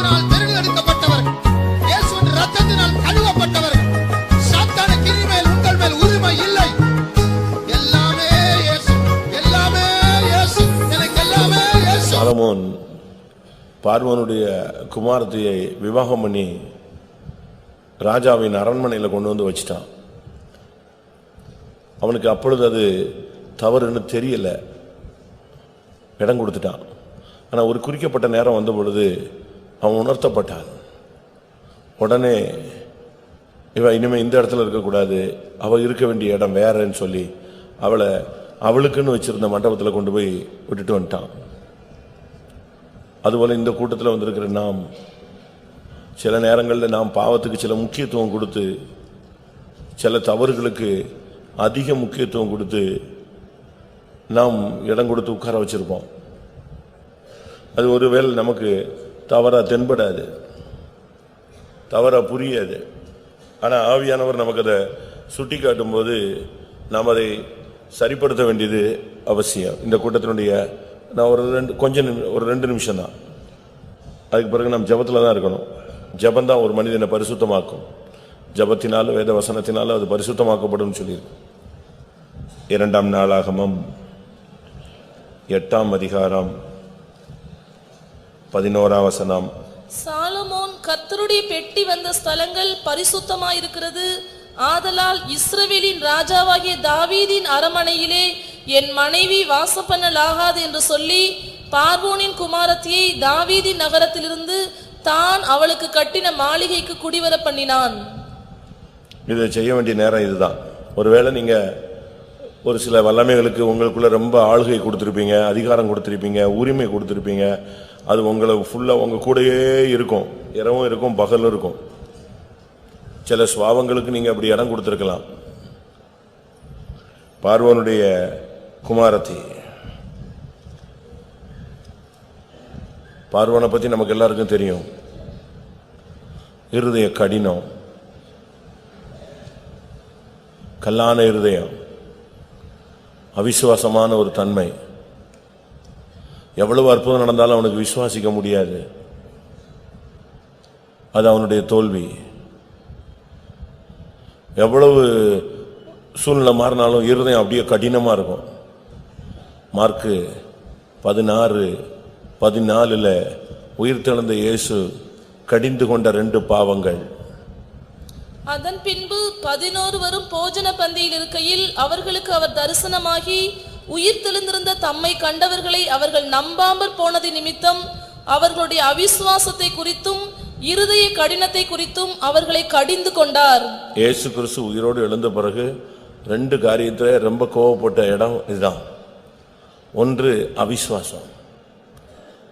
கிருபையினால் தேர்ந்தெடுக்கப்பட்டவர்கள், இயேசுவின் இரத்தத்தினால் கழுவப்பட்டவர்கள். சாத்தானுக்கு இனிமேல் உங்கள் மேல் உரிமை இல்லை. எல்லாமே இயேசு, எல்லாமே இயேசு, எனக்கு எல்லாமே இயேசு. சாலமோன் பார்வோனுடைய குமாரத்தியை விவாகம் பண்ணி ராஜாவின் அரண்மனையில் கொண்டு வந்து வச்சிட்டான். அவனுக்கு அப்பொழுது அது தவறுன்னு தெரியல, இடம் கொடுத்துட்டான். ஆனால் ஒரு குறிக்கப்பட்ட நேரம் வந்த பொழுது அவன் உணர்த்தப்பட்டான். உடனே இவன் இனிமேல் இந்த இடத்துல இருக்கக்கூடாது, அவள் இருக்க வேண்டிய இடம் வேறன்னு சொல்லி அவளை அவளுக்குன்னு வச்சிருந்த மண்டபத்தில் கொண்டு போய் விட்டுட்டு வந்துட்டான். அதுபோல இந்த கூட்டத்தில் வந்திருக்கிற நாம் சில நேரங்களில் நாம் பாவத்துக்கு சில முக்கியத்துவம் கொடுத்து, சில தவறுகளுக்கு அதிக முக்கியத்துவம் கொடுத்து நாம் இடம் கொடுத்து உட்கார வச்சிருப்போம். அது ஒருவேளை நமக்கு தவறா தென்படாது, தவறா புரியாது. ஆனால் ஆவியானவர் நமக்கு அதை சுட்டி காட்டும் போது நாம் அதை சரிப்படுத்த வேண்டியது அவசியம். இந்த கூட்டத்தினுடைய நான் ஒரு ரெண்டு நிமிஷம் தான், அதுக்கு பிறகு நாம் ஜபத்தில் தான் இருக்கணும். ஜபந்தான் ஒரு மனிதனை பரிசுத்தமாக்கும். ஜபத்தினாலும் வேத வசனத்தினாலும் அது பரிசுத்தமாக்கப்படும் சொல்லியிருக்கு. 2 நாளாகமம் 8ஆம் அதிகாரம் 11ஆம் வசனம். சாலமோன் கர்த்தருடைய பெட்டி வந்த ஸ்தலங்கள் பரிசுத்தமாயிருக்கிறது. ஆதலால் இஸ்ரவேலின் ராஜாவாகிய தாவீதின் அரமனையிலே என் மனைவி வாசம் பண்ணலாகாது என்று சொல்லி பார்வோனின் குமாரத்தியை தாவீதின் நகரத்திலிருந்து தான் அவளுக்கு கட்டின மாளிகைக்கு குடிவர பண்ணினான். இதை செய்ய வேண்டிய நேரம் இதுதான். ஒருவேளை நீங்க ஒரு சில வல்லமைகளுக்கு உங்களுக்குள்ள ரொம்ப ஆளுகை கொடுத்திருப்பீங்க, அதிகாரம் கொடுத்திருப்பீங்க, உரிமை கொடுத்திருப்பீங்க. அது உங்களை ஃபுல்லா உங்க கூடயே இருக்கும், இரவும் இருக்கும், பகலும் இருக்கும். சில சுவாவங்களுக்கு நீங்க அப்படி இடம் கொடுத்திருக்கலாம். பார்வோனுடைய குமாரத்தி, பார்வோனை பத்தி நமக்கு எல்லாருக்கும் தெரியும். இருதய கடினம், கல்லான இருதயம், அவிசுவாசமான ஒரு தன்மை. எவ்வளவு அற்புதம் நடந்தாலும் அவனுக்கு விசுவாசிக்க முடியாது. அது அவனுடைய தோல்வி. எவ்வளவு சூழ்நிலை மாறினாலும் இருதயம் அப்படியே கடினமா இருக்கும். மார்க்கு 16:14 உயிர்த்தெழுந்த இயேசு கடிந்து கொண்ட 2 பாவங்கள். அதன் பின்பு 11 வரும் போஜன பந்தியில் இருக்கையில் அவர்களுக்கு அவர் தரிசனமாகி உயிர்த்தெழுந்திருந்த தம்மை கண்டவர்களை அவர்கள் நம்பாமற் போனது நிமித்தம் அவர்களுடைய அவிசுவாசத்தை குறித்தும் இருதய கடினத்தை குறித்தும் அவர்களை கடிந்து கொண்டார். இயேசு கிறிஸ்து உயிரோடு எழுந்த பிறகு 2 காரியத்துல ரொம்ப கோபப்பட்ட இடம் இதுதான். ஒன்று அவிசுவாசம்,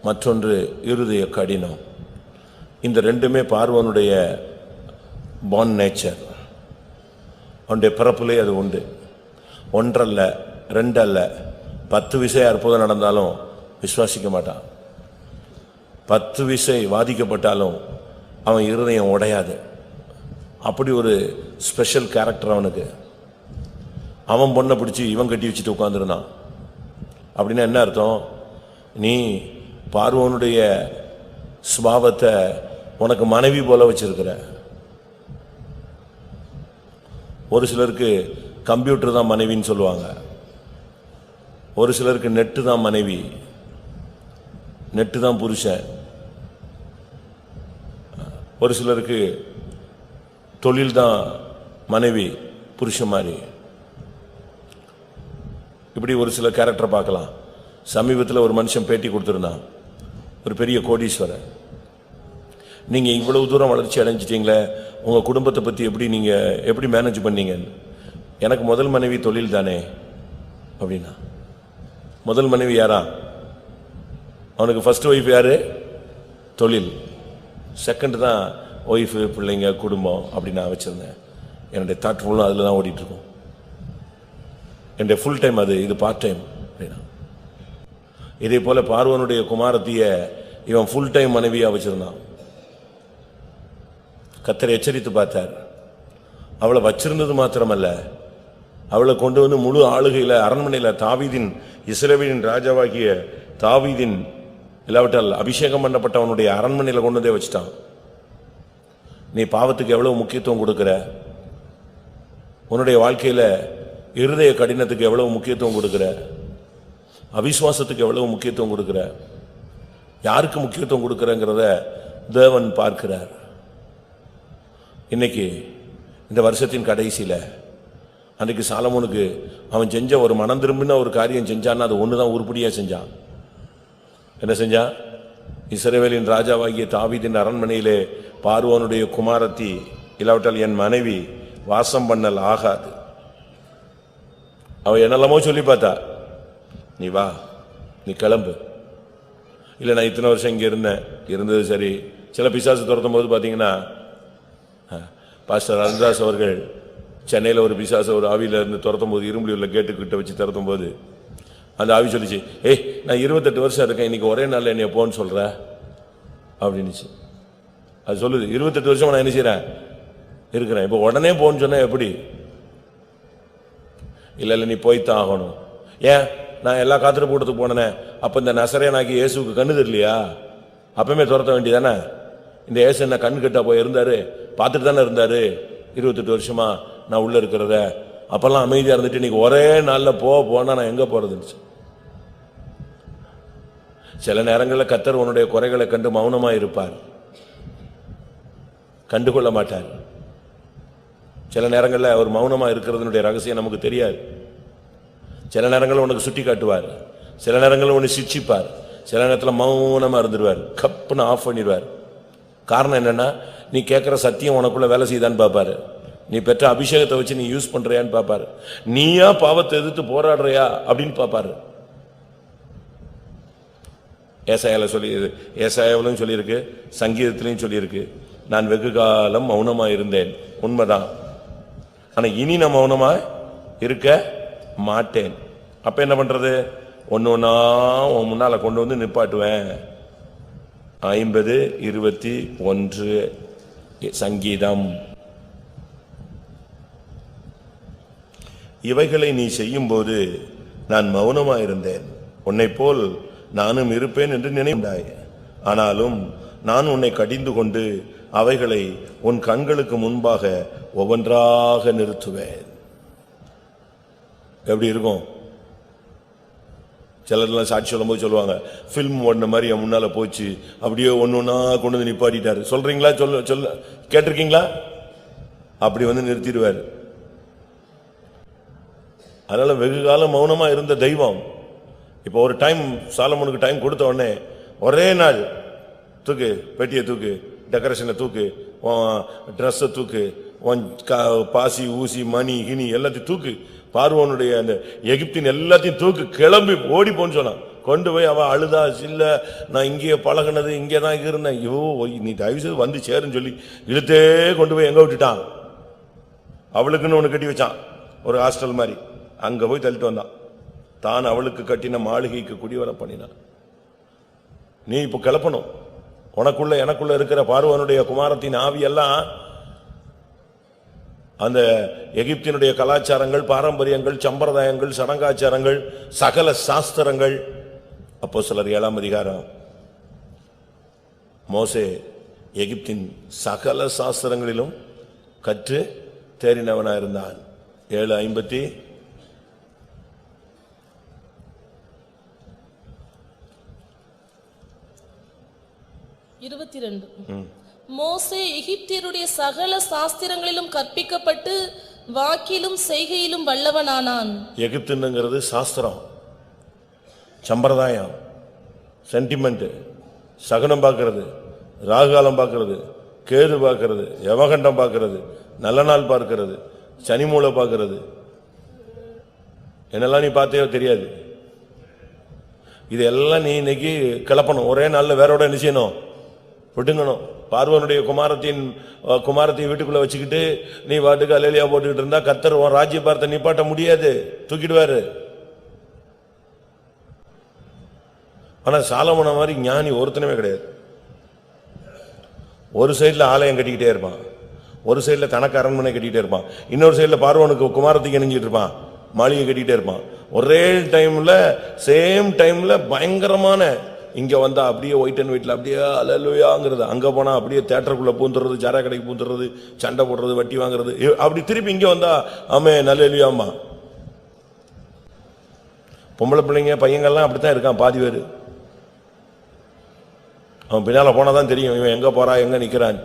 மற்றொன்று இருதய கடினம். இந்த ரெண்டுமே பார்வோனுடைய born nature, அவனுடைய பிறப்பிலே அது உண்டு. ஒன்றல்ல, 2 அல்ல, 10 விசை அற்புதம் நடந்தாலும் விசுவாசிக்க மாட்டான். 10 விசை வாதிக்கப்பட்டாலும் அவன் இருதயம் உடையாது. அப்படி ஒரு ஸ்பெஷல் கேரக்டர் அவனுக்கு. அவன் பொண்ணை பிடிச்சி இவன் கட்டி வச்சுட்டு உட்கார்ந்துருந்தான். அப்படின்னா என்ன அர்த்தம்? நீ பார்வோனுடைய சுபாவத்தை உனக்கு மனைவி போல வச்சிருக்கிற. ஒரு சிலருக்கு கம்ப்யூட்டர் தான் மனைவின்னு சொல்லுவாங்க, ஒரு சிலருக்கு நெட்டு தான் மனைவி, நெட்டு தான் புருஷன், ஒரு சிலருக்கு தொழில் தான் மனைவி புருஷன் மாதிரி. இப்படி ஒரு சில கேரக்டர் பார்க்கலாம். சமீபத்தில் ஒரு மனுஷன் பேட்டி கொடுத்திருந்தான், ஒரு பெரிய கோடீஸ்வரர். நீங்க இவ்வளவு தூரம் வளர்ச்சி அடைஞ்சிட்டீங்களே, உங்க குடும்பத்தை பத்தி நீங்க எப்படி மேனேஜ் பண்ணீங்க? எனக்கு முதல் மனைவி தொழில் தானே அப்படின்னா. முதல் மனைவி யாரா? அவனுக்கு ஃபர்ஸ்ட் ஒய்ஃப் யாரு? தொழில். செகண்ட் தான் ஒய்ஃப், பிள்ளைங்க, குடும்பம் அப்படி நான் வச்சிருந்தேன். என்னுடைய தாட் ஃபுல்லும் அதில் தான் ஓடிட்டு இருக்கும். என்னுடைய ஃபுல் டைம் அது, இது பார்ட் டைம் அப்படின்னா. இதே போல பார்வனுடைய குமாரத்திய இவன் ஃபுல் டைம் மனைவியா வச்சிருந்தான். கர்த்தர் எச்சரித்து பார்த்தார். அவளை வச்சிருந்தது மாத்திரமல்ல, அவளை கொண்டு வந்து முழு ஆளுகையில அரண்மனையில தாவீதின், இஸ்ரவேலின் ராஜாவாகிய தாவீதின் இல்லாவிட்டால் அபிஷேகம் பண்ணப்பட்டவனுடைய அரண்மனையில கொண்டு வந்தே வச்சுட்டான். நீ பாவத்துக்கு எவ்வளவு முக்கியத்துவம் கொடுக்கிற, உன்னுடைய வாழ்க்கையில இருதய கடினத்துக்கு எவ்வளவு முக்கியத்துவம் கொடுக்கிற, அவிசுவாசத்துக்கு எவ்வளவு முக்கியத்துவம் கொடுக்கிற, யாருக்கு முக்கியத்துவம் கொடுக்கிறங்கிறத தேவன் பார்க்கிறார். இன்னைக்கு இந்த வருஷத்தின் கடைசியில அன்றைக்கு சாலமோனுக்கு அவன் செஞ்ச ஒரு மனம் திரும்பின ஒரு காரியம் செஞ்சான்னா அது ஒண்ணுதான் உருப்படியா செஞ்சான். என்ன செஞ்சான்? இஸ்ரவேலின் ராஜாவாகிய தாவீதின் அரண்மனையிலே பார்வோனுடைய குமாரத்தி இல்லாவிட்டால் என் மனைவி வாசம் பண்ணல் ஆகாது. அவ என்னெல்லாமோ சொல்லி பார்த்தா, நீ வா, நீ கிளம்பு, இல்லை நான் இத்தனை வருஷம் இங்கே இருந்தது சரி. சில பிசாசு துரத்தும் போது பார்த்தீங்கன்னா, பாஸ்டர் அருண்தாஸ் அவர்கள் சென்னையில் ஒரு பிசாசு ஒரு ஆவியில இருந்து துரத்தும் போது இரும்புலியூர்ல கேட்டுக்கிட்ட வச்சு துரத்தும் போது அந்த ஆவி சொல்லிச்சு, நான் 28 வருஷம் இருக்கேன், இன்னைக்கு ஒரே நாள் என்னைய போன்னு சொல்ற அப்படின்னுச்சு. அது சொல்லுது, 28 வருஷம் நான் என்ன செய்யறேன் இருக்கிறேன், இப்போ உடனே போன்னு சொன்னா எப்படி? இல்ல நீ போய்த்தான் ஆகணும். ஏன்? நான் எல்லா காத்திர கூட்டத்துக்கு போனேனே, அப்ப இந்த நசரேயனாகி இயேசுக்கு கண்ணு தெரியலையா? அப்பவுமே துரத்த வேண்டியதானே? இந்த இயேசு என்ன கண்ணு கட்டா போய் இருந்தாரு, பார்த்துட்டு தானே இருந்தாரு 28 வருஷமா நான் உள்ள இருக்கிறத. அப்பெல்லாம் அமைதியா இருந்துட்டு இன்னைக்கு ஒரே நாள்ல போனா நான் எங்க போறதுன்னு. சில நேரங்களில் கர்த்தர் உன்னுடைய குறைகளை கண்டு மௌனமா இருப்பார், கண்டுகொள்ள மாட்டார். சில நேரங்களில் அவர் மௌனமா இருக்கிறதுனுடைய ரகசியம் நமக்கு தெரியாது. சில நேரங்களில் உனக்கு சுட்டி காட்டுவார், சில நேரங்களில் உன்னை சிட்சிப்பார், சில நேரத்தில் மௌனமா இருந்துருவார், கப்புன்னு ஆஃப் பண்ணிடுவார். காரணம் என்னன்னா, நீ கேட்கிற சத்தியம் உனக்குள்ள வேலை செய்தான்னு பார்ப்பாரு, நீ பெற்ற அபிஷேகத்தை வச்சு நீ யூஸ் பண்றியான்னு பார்ப்பாரு, நீயா பாவத்தை எதிர்த்து போராடுறியா அப்படின்னு பார்ப்பாரு. ஏசாயாவிலும் சொல்லியிருக்கு, சங்கீதத்திலையும் சொல்லியிருக்கு, நான் வெகு காலம் மௌனமா இருந்தேன். உண்மைதான். ஆனா இனி நான் மௌனமா இருக்க மாட்டேன். அப்ப என்ன பண்றது? ஒன்னொன்னா உன் முன்னால கொண்டு வந்து நிப்பாட்டுவேன். 50:21 சங்கீதம். இவைகளை நீ செய்யும்போது நான் மௌனமா இருந்தேன், உன்னை போல் நானும் இருப்பேன் என்று நினைந்தாய். ஆனாலும் நான் உன்னை கடிந்து கொண்டு அவைகளை உன் கண்களுக்கு முன்பாக ஒவ்வொன்றாக நிறுத்துவேன். எப்படி இருக்கும்? சிலர்லாம் சாட்சி சொல்லும் போது சொல்லுவாங்க, பிலிம் ஓடின மாதிரி என் முன்னால போச்சு, அப்படியே ஒன்னொன்னா கொண்டு வந்து நிப்பாட்டிட்டாரு. சொல்றீங்களா? சொல்ல கேட்டிருக்கீங்களா? அப்படி வந்து நிறுத்திடுவார். அதனால வெகு காலம் மௌனமா இருந்த தெய்வம் இப்போ ஒரு டைம் சாலமோனுக்கு டைம் கொடுத்த உடனே ஒரே நாள் தூக்கு, பெட்டியை தூக்கு, டெக்கரேஷனை தூக்கு, ட்ரெஸ்ஸை தூக்கு, பாசி ஊசி மணி கிணி எல்லாத்தையும் தூக்கு, பார்வோனுடைய அந்த எகிப்தின் எல்லாத்தையும் தூக்கு, கிளம்பி ஓடி போன்னு சொன்னான். கொண்டு போய் அவ அழுதா, இல்ல நான் இங்கேயே பழகினது இங்கேதான் இருந்தேன், ஐயோ நீ தயவு செய்து வந்து சேருன்னு சொல்லி இழுத்தே கொண்டு போய் எங்க விட்டுட்டான்? அவளுக்குன்னு ஒண்ணு கட்டி வச்சான், ஒரு ஹாஸ்டல் மாதிரி. அங்க போய் தள்ளிட்டு வந்தான். தான் அவளுக்கு கட்டின மாளிகைக்கு குடிவர பண்ணினான். நீ இப்ப கிளப்பணும். உனக்குள்ள எனக்குள்ள இருக்கிற பார்வோனுடைய குமாரத்தின் ஆவி எல்லாம் அந்த எகிப்தினுடைய கலாச்சாரங்கள், பாரம்பரியங்கள், சம்பிரதாயங்கள், சடங்காச்சாரங்கள், சகல சாஸ்திரங்கள். அப்போஸ்தலர் 7ஆம் அதிகாரம், மோசே எகிப்தின் சகல சாஸ்திரங்களிலும் கற்று தேறினவனா இருந்தான். 7:22 மோசே எகிப்தியருடைய சகல சாஸ்திரங்களிலும் கற்பிக்கப்பட்டு வாக்கிலும் செய்கையிலும் வல்லவனானான். எகிப்துங்கிறது சாஸ்திரம், சம்பிரதாயம், சென்டிமெண்ட், சகுனம் பார்க்கிறது, ராகுகாலம் பார்க்கிறது, கேது பார்க்கிறது, யமகண்டம் பார்க்கிறது, நல்ல நாள் பார்க்கிறது, சனிமூலை பார்க்கிறது, என்னெல்லாம் நீ பார்த்தே தெரியாது. இதெல்லாம் நீ இன்னைக்கு கிளப்பணும். ஒரே நாள்ல வேறோட என்ன செய்யணும்? விட்டுங்கணும். பார்வனுடைய குமாரத்தை வீட்டுக்குள்ள வச்சுக்கிட்டு நீ வாட்டுக்கு அலேலியா போட்டுக்கிட்டு இருந்தா கர்த்தர் உன் ராஜ்ய பார்த்த நிப்பாட்ட முடியாது, தூக்கிடுவாரு. ஆனா சாலமோன மாதிரி ஞானி ஒருத்தனமே கிடையாது. ஒரு சைட்ல ஆலயம் கட்டிக்கிட்டே இருப்பான், ஒரு சைட்ல தனக்கு அரண்மனை கட்டிக்கிட்டே இருப்பான், இன்னொரு சைட்ல பார்வனுக்கு குமாரத்துக்கு இணைஞ்சிட்டு இருப்பான், மாளிகை கட்டிக்கிட்டே இருப்பான். ஒரே டைம்ல சேம் டைம்ல பயங்கரமான இங்க வந்தா அப்படியே ஒயிட் அண்ட் ஒயிட்ல அப்படியே அல்லேலூயாங்கிறது, அங்க போனா அப்படியே தியேட்டருக்குள்ள பூந்துறது, சாரா கடைக்கு பூந்துறது, சண்டை போடுறது, வட்டி வாங்குறது, அப்படி திருப்பி இங்க வந்தா ஆமென் அல்லேலூயாம்மா. பொம்பளை பிள்ளைங்க பையங்கள்லாம் அப்படித்தான் இருக்கான் பாதி பேர். அவன் பின்னால போனாதான் தெரியும் இவன் எங்க போறா எங்க நிக்கிறான்.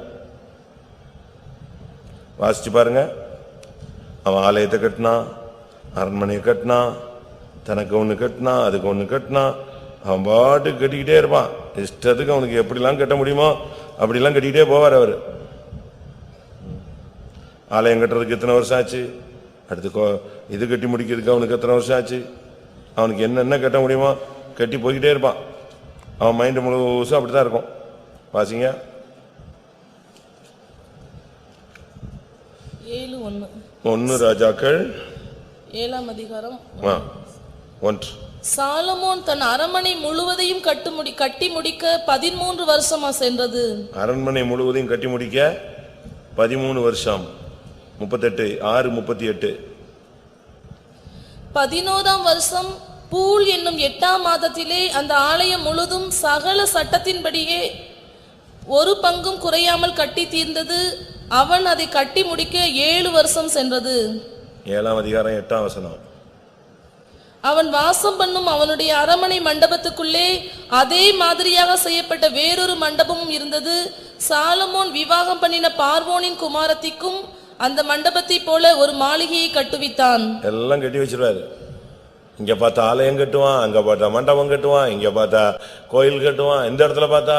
வாசிச்சு பாருங்க. அவன் ஆலயத்தை கட்டினான், அரண்மனையை கட்டினான், தனக்கு ஒண்ணு கட்டினான், அதுக்கு ஒண்ணு கட்டினான். அவன் பாட்டுக்கு கட்டிக்கிட்டே இருப்பான். இஷ்டத்துக்கு அவனுக்கு எப்படிலாம் கட்ட முடியுமோ அப்படிலாம் கட்டிக்கிட்டே போவார் அவர். ஆலயம் கட்டுறதுக்கு எத்தனை வருஷம் ஆச்சு, அடுத்து இது கட்டி முடிக்கிறதுக்கு அவனுக்கு எத்தனை வருஷம் ஆச்சு. அவனுக்கு என்னென்ன கட்ட முடியுமோ கட்டி போய்கிட்டே இருப்பான். அவன் மைண்டு முழுசும் அப்படித்தான் இருக்கும். வாசிங்க. 1 ராஜாக்கள் 7ஆம் அதிகாரம் 1. சாலமோன் தன் அரண்மனை முழுவதையும் கட்டி முடிக்க 13 வருஷமா சென்றது. அரண்மனை முழுவதையும் கட்டி முடிக்க 13 வருஷம். 38:6-38. 11ஆம் வருஷம் பூல் என்னும் 8ஆம் மாதத்திலே அந்த ஆலயம் முழுதும் சகல சட்டத்தின்படியே ஒரு பங்கும் குறையாமல் கட்டி தீர்ந்தது. அவன் அதை கட்டி முடிக்க 7 வருஷம் சென்றது. 7ஆம் அதிகாரம் 8ஆம் வசனம். அவன் வாசம் பண்ணும் அவனுடைய அரண்மனை மண்டபத்துக்குள்ளே அதே மாதிரியாக செய்யப்பட்ட வேறொரு மண்டபமும் இருந்தது. சாலமோன் விவாகம் பண்ணின பார்வோனின் குமாரத்திக்கும் அந்த மண்டபத்தை போல ஒரு மாளிகையை கட்டுவித்தான். எல்லாம் கட்டி வச்சிருவாரு. இங்க பார்த்தா ஆலயம் கட்டுவான், அங்க பார்த்தா மண்டபம் கட்டுவான், இங்க பார்த்தா கோயில் கட்டுவான், இந்த இடத்துல பார்த்தா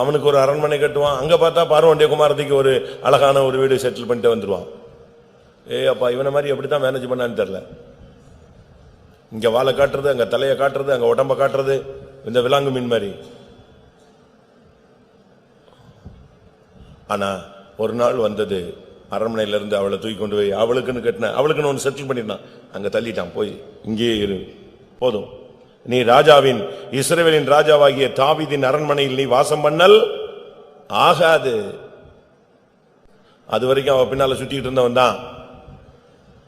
அவனுக்கு ஒரு அரண்மனை கட்டுவான், அங்க பார்த்தா பார்வோனுடைய குமாரத்திக்கு ஒரு அழகான ஒரு வீடு செட்டில் பண்ணிட்டு வந்துருவான். அப்பா இவனை மாதிரி எப்படித்தான் மேனேஜ் பண்ணான்னு தெரியல. இங்க வாழை காட்டுறது, அங்க தலையை காட்டுறது, அங்க உடம்ப காட்டுறது, இந்த விலாங்கு மீன் மாதிரி. ஆனா ஒரு நாள் வந்தது, அரண்மனையில இருந்து அவளை தூக்கி கொண்டு போய் அவளுக்குன்னு கட்டின, அவளுக்குன்னு ஒன்று செட்டில் பண்ணிட்டான், அங்க தள்ளிட்டான். போய் இங்கே இரு, போதும், நீ ராஜாவின் இஸ்ரவேலின் ராஜாவாகிய தாவீதின் அரண்மனையில் நீ வாசம் பண்ணல் ஆகாது. அது வரைக்கும் அவ பின்னால சுத்திட்டு இருந்தவன் தான்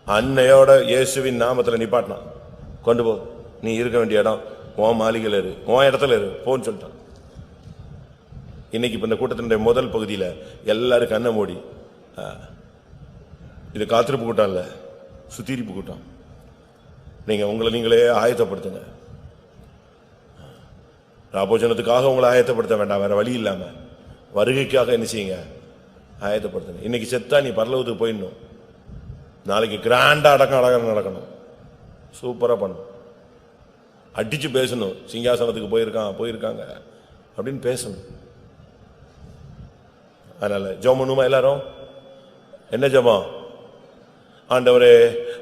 அன்னையோட இயேசுவின் நாமத்துல நிப்பாட்டினான். கொண்டு போ, நீ இருக்க வேண்டிய இடம் உன் மாளிகையில் இரு, உன் இடத்துல இரு போன்னு சொல்லிட்டான். இன்னைக்கு இப்ப இந்த கூட்டத்தினுடைய முதல் பகுதியில எல்லாரும் கண்ணை மூடி, இது காத்திருப்பு கூட்டம் இல்ல, சுத்திரிப்பு கூட்டம். நீங்க உங்களை நீங்களே ஆயத்தப்படுத்துங்க. ராபோஜனத்துக்காக உங்களை ஆயத்தப்படுத்த வேண்டாம், வேற வழி இல்லாம வருகைக்காக என்ன செய்யுங்க, ஆயத்தப்படுத்துங்க. இன்னைக்கு செத்தா நீ பரலோகத்துக்கு போயிடணும். நாளைக்கு கிராண்டா அடக்கம் நடக்கணும், சூப்பரா பண்ணும், அடிச்சு பேசணும். சிங்காசனத்துக்கு போயிருக்காங்க அப்படின்னு பேசணும். அதனால ஜெபம் பண்ணுமா எல்லாரும்? என்ன ஜெபம்? ஆண்டவரே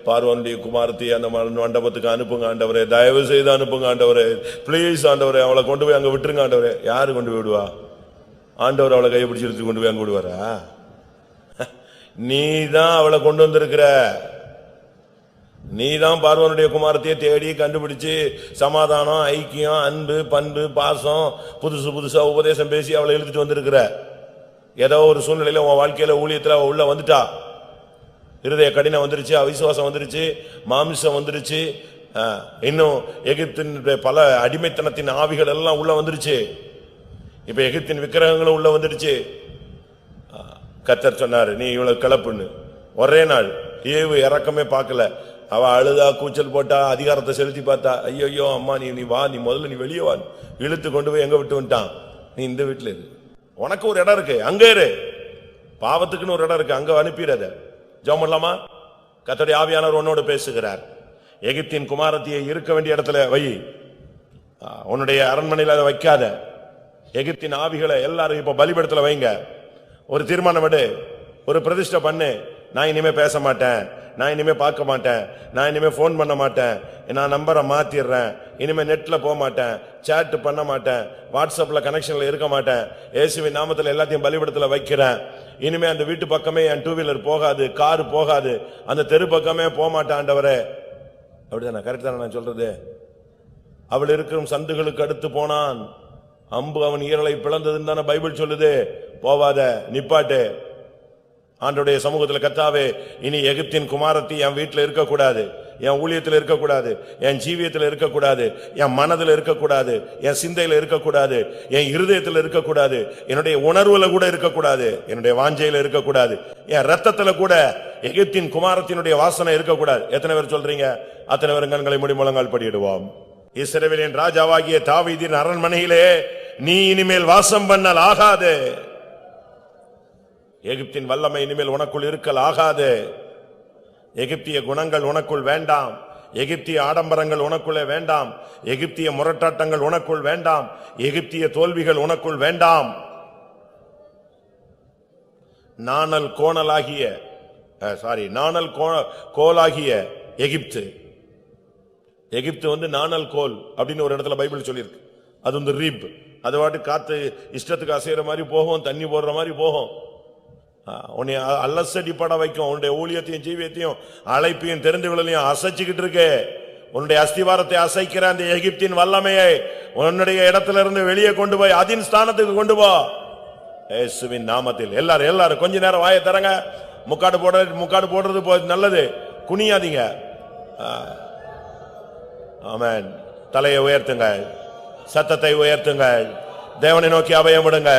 பார்வோனுடைய குமாரத்தை அந்த மண்டபத்துக்கு அனுப்புங்க ஆண்டவரே, தயவு செய்து அனுப்புங்க ஆண்டவரே, பிளீஸ் ஆண்டவரே, அவளை கொண்டு போய் அங்க விட்டுருங்க ஆண்டவரே. யாரு கொண்டு போய் விடுவா? ஆண்டவர் அவளை கைப்பிடிச்சு எடுத்து கொண்டு போய் அங்க விடுவாரா? நீதான் அவளை கொண்டு வந்திருக்கிற, நீதான் பார்வோனுடைய குமாரத்தையே தேடி கண்டுபிடிச்சு சமாதானம், ஐக்கியம், அன்பு, பண்பு, பாசம், புதுசா உபதேசம் பேசி அவளை இழுத்துட்டு வந்திருக்கிற. ஏதோ ஒரு சூழ்நிலையில உன் வாழ்க்கையில ஊழியத்துல உள்ள வந்துட்டா, இருதய கடினம் வந்துருச்சு, அவிசுவாசம் வந்துருச்சு, மாமிசம் வந்துருச்சு, இன்னும் எகிப்தினுடைய பல அடிமைத்தனத்தின் ஆவிகள் எல்லாம் உள்ள வந்துருச்சு. இப்ப எகிப்தின் விக்கிரகங்களும் உள்ள வந்துடுச்சு. கர்த்தர் சொன்னாரு, நீ இவ்வளவு கிளப்புன்னு. ஒரே நாள் ஏவு இறக்கமே பார்க்கல. அவ அழுதா, கூச்சல் போட்டா, அதிகாரத்தை செலுத்தி பார்த்தா, ஐயோ அம்மா நீ வா, நீ முதல்ல நீ வெளியே வா, இழுத்து கொண்டு போய் எங்க விட்டு வந்துட்டான். நீ இந்த வீட்டுல இரு, உனக்கு ஒரு இடம் இருக்கு, அங்க இரு. பாவத்துக்குன்னு ஒரு இடம் இருக்கு, அங்க அனுப்பிடாத. ஜெபம் பண்ணலாமா? கர்த்தருடைய ஆவியானவர் உன்னோடு பேசுகிறார். எகிப்தின் குமாரத்தியை இருக்க வேண்டிய இடத்துல வை, உன்னுடைய அரண்மனையில அதை வைக்காத. எகிப்தின் ஆவிகளை எல்லாரும் இப்ப பலிபீடத்துல வைங்க. ஒரு தீர்மானம் எடு, ஒரு பிரதிஷ்டை பண்ணு. நான் இனிமே பேச மாட்டேன், நான் இனிமே பார்க்க மாட்டேன், நான் இனிமே போன் பண்ண மாட்டேன், நான் நம்பரை மாத்திடுறேன், இனிமே நெட்ல போக மாட்டேன், சேட் பண்ண மாட்டேன், வாட்ஸ்அப்ல கனெக்ஷன்ல இருக்க மாட்டேன், இயேசுவின் நாமத்துல எல்லாத்தையும் பலிபீடத்துல வைக்கிறேன். இனிமே அந்த வீட்டு பக்கமே என் 2 வீலர் போகாது, கார் போகாது, அந்த தெரு பக்கமே போக மாட்டேன் ஆண்டவரே. அப்படிதானே? கரெக்ட் தானே நான் சொல்றது? அவள் இருக்கும் சந்துகளுக்கு அடுத்து போனான், அம்பு அவன் ஈரலை பிளந்ததுன்னு தானே பைபிள் சொல்லுது. போவாத, நிப்பாட்டு. ஆண்டவருடைய சமூகத்தில், கர்த்தாவே இனி எகிப்தின் குமாரத்தி என் வீட்டில் இருக்கக்கூடாது, என் ஊழியத்தில் இருக்கக்கூடாது, என் ஜீவியத்தில் இருக்கக்கூடாது, என் மனதில் இருக்கக்கூடாது, என் சிந்தையில இருக்கக்கூடாது, என் இருதயத்தில் இருக்கக்கூடாது, என்னுடைய உணர்வுல கூட இருக்கக்கூடாது, என்னுடைய வாஞ்சையில இருக்கக்கூடாது, என் ரத்தத்துல கூட எகிப்தின் குமாரத்தினுடைய வாசனை இருக்கக்கூடாது. எத்தனை பேர் சொல்றீங்க? அத்தனை பேர் கண்களை மூடி முழங்கால் படியிடுவோம். இஸ்ரவேலின் ராஜாவாகிய தாவீதின் அரண்மனையிலே நீ இனிமேல் வாசம் பண்ணல் ஆகாது. எகிப்தின் வல்லமை இனிமேல் உனக்குள் இருக்கல் ஆகாது. எகிப்திய குணங்கள் உனக்குள் வேண்டாம். எகிப்திய ஆடம்பரங்கள் உனக்குள்ளே வேண்டாம். எகிப்திய முரட்டாட்டங்கள் உனக்குள் வேண்டாம். எகிப்திய தோல்விகள் உனக்குள் வேண்டாம். நாணல் கோலாகிய எகிப்து. எகிப்து நாணல் கோல் அப்படின்னு ஒரு இடத்துல பைபிள் சொல்லியிருக்கு. அது ரீப். அது வாட்டு காத்து இஷ்டத்துக்கு அசைகிற மாதிரி போகும், தண்ணி போடுற மாதிரி போகும். உன்னை அல்லசடி பட வைக்கும். உன்னுடைய ஊழியத்தையும் ஜீவியத்தையும் அழைப்பையும் தெரிந்துகளையும் அசைச்சுக்கிட்டு இருக்கு. உன்னுடைய அஸ்திவாரத்தை அசைக்கிற அந்த எகிப்தின் வல்லமையை உன்னுடைய இடத்துல இருந்து வெளியே கொண்டு போய் அதின் ஸ்தானத்துக்கு கொண்டு போ இயேசுவின் நாமத்தில். எல்லாரும் கொஞ்ச நேரம் வாயை தரங்க. முக்காடு போடுறது நல்லது, குனியாதீங்க. ஆமென். தலையை உயர்த்துங்க, சத்தத்தை உயர்த்துங்க, தேவனை நோக்கி அபயமிடுங்க.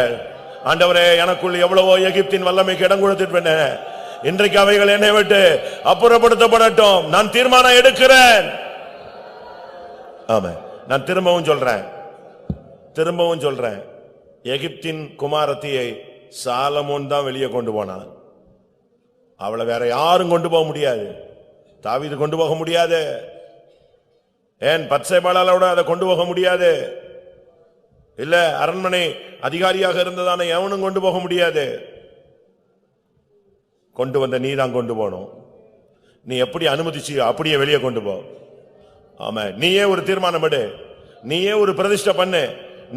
ஆண்டவரே, எனக்குள் எவ்வளவோ எகிப்தின் வல்லமைக்கு இடம் கொடுத்துட்டு இன்றைக்கு அவைகள் என்னை விட்டு அப்புறப்படுத்தப்படட்டும். நான் தீர்மானம் எடுக்கிறேன். ஆமா, நான் திரும்பவும் சொல்றேன். எகிப்தின் குமாரத்தியை சாலமோன் தான் வெளியே கொண்டு போனான். அவளை வேற யாரும் கொண்டு போக முடியாது. தாவீது கொண்டு போக முடியாது. ஏன் பத்சேபாளால அதை கொண்டு போக முடியாது. இல்ல அரண்மனை அதிகாரியாக இருந்ததான எவனும் கொண்டு போக முடியாது. கொண்டு வந்த நீ தான் கொண்டு போகணும். நீ எப்படி அனுமதிச்சியோ அப்படியே வெளியே கொண்டு போ. ஆமா, நீயே ஒரு தீர்மானம் எடு, நீயே ஒரு பிரதிஷ்டை பண்ணு,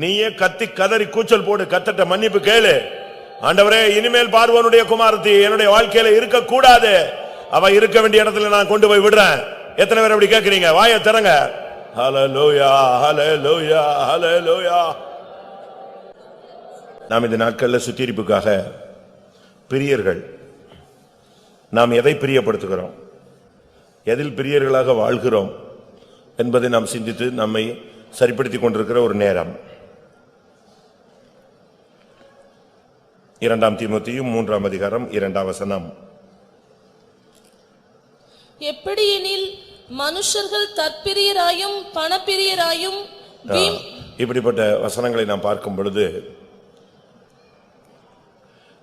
நீயே கத்தி கதறி கூச்சல் போடு, கத்தட்ட மன்னிப்பு கேளு. ஆண்டவரே, இனிமேல் பார்வோனுடைய குமாரத்தி என்னுடைய வாழ்க்கையில இருக்க கூடாது. அவ இருக்க வேண்டிய இடத்துல நான் கொண்டு போய் விடுறேன். எத்தனை பேர் அப்படி கேட்கறீங்க? வாயை திறங்க. ஹல்லேலூயா, ஹல்லேலூயா, ஹல்லேலூயா. நாம் இந்த நாட்களில் சுத்திகரிப்புக்காக பிரியர்கள், நாம் எதை பிரியப்படுத்துகிறோம், எதில் பிரியர்களாக வாழ்கிறோம் என்பதை நாம் சிந்தித்து நம்மை சரிப்படுத்திக் கொண்டிருக்கிற ஒரு நேரம். 2 தீமோத்தேயு 3 அதிகாரம் 2 வசனம். எப்படியெனில் மனுஷர்கள் தற்பிரியராயும் பணப்பிரியராயும். இப்படிப்பட்ட வசனங்களை நாம் பார்க்கும் பொழுது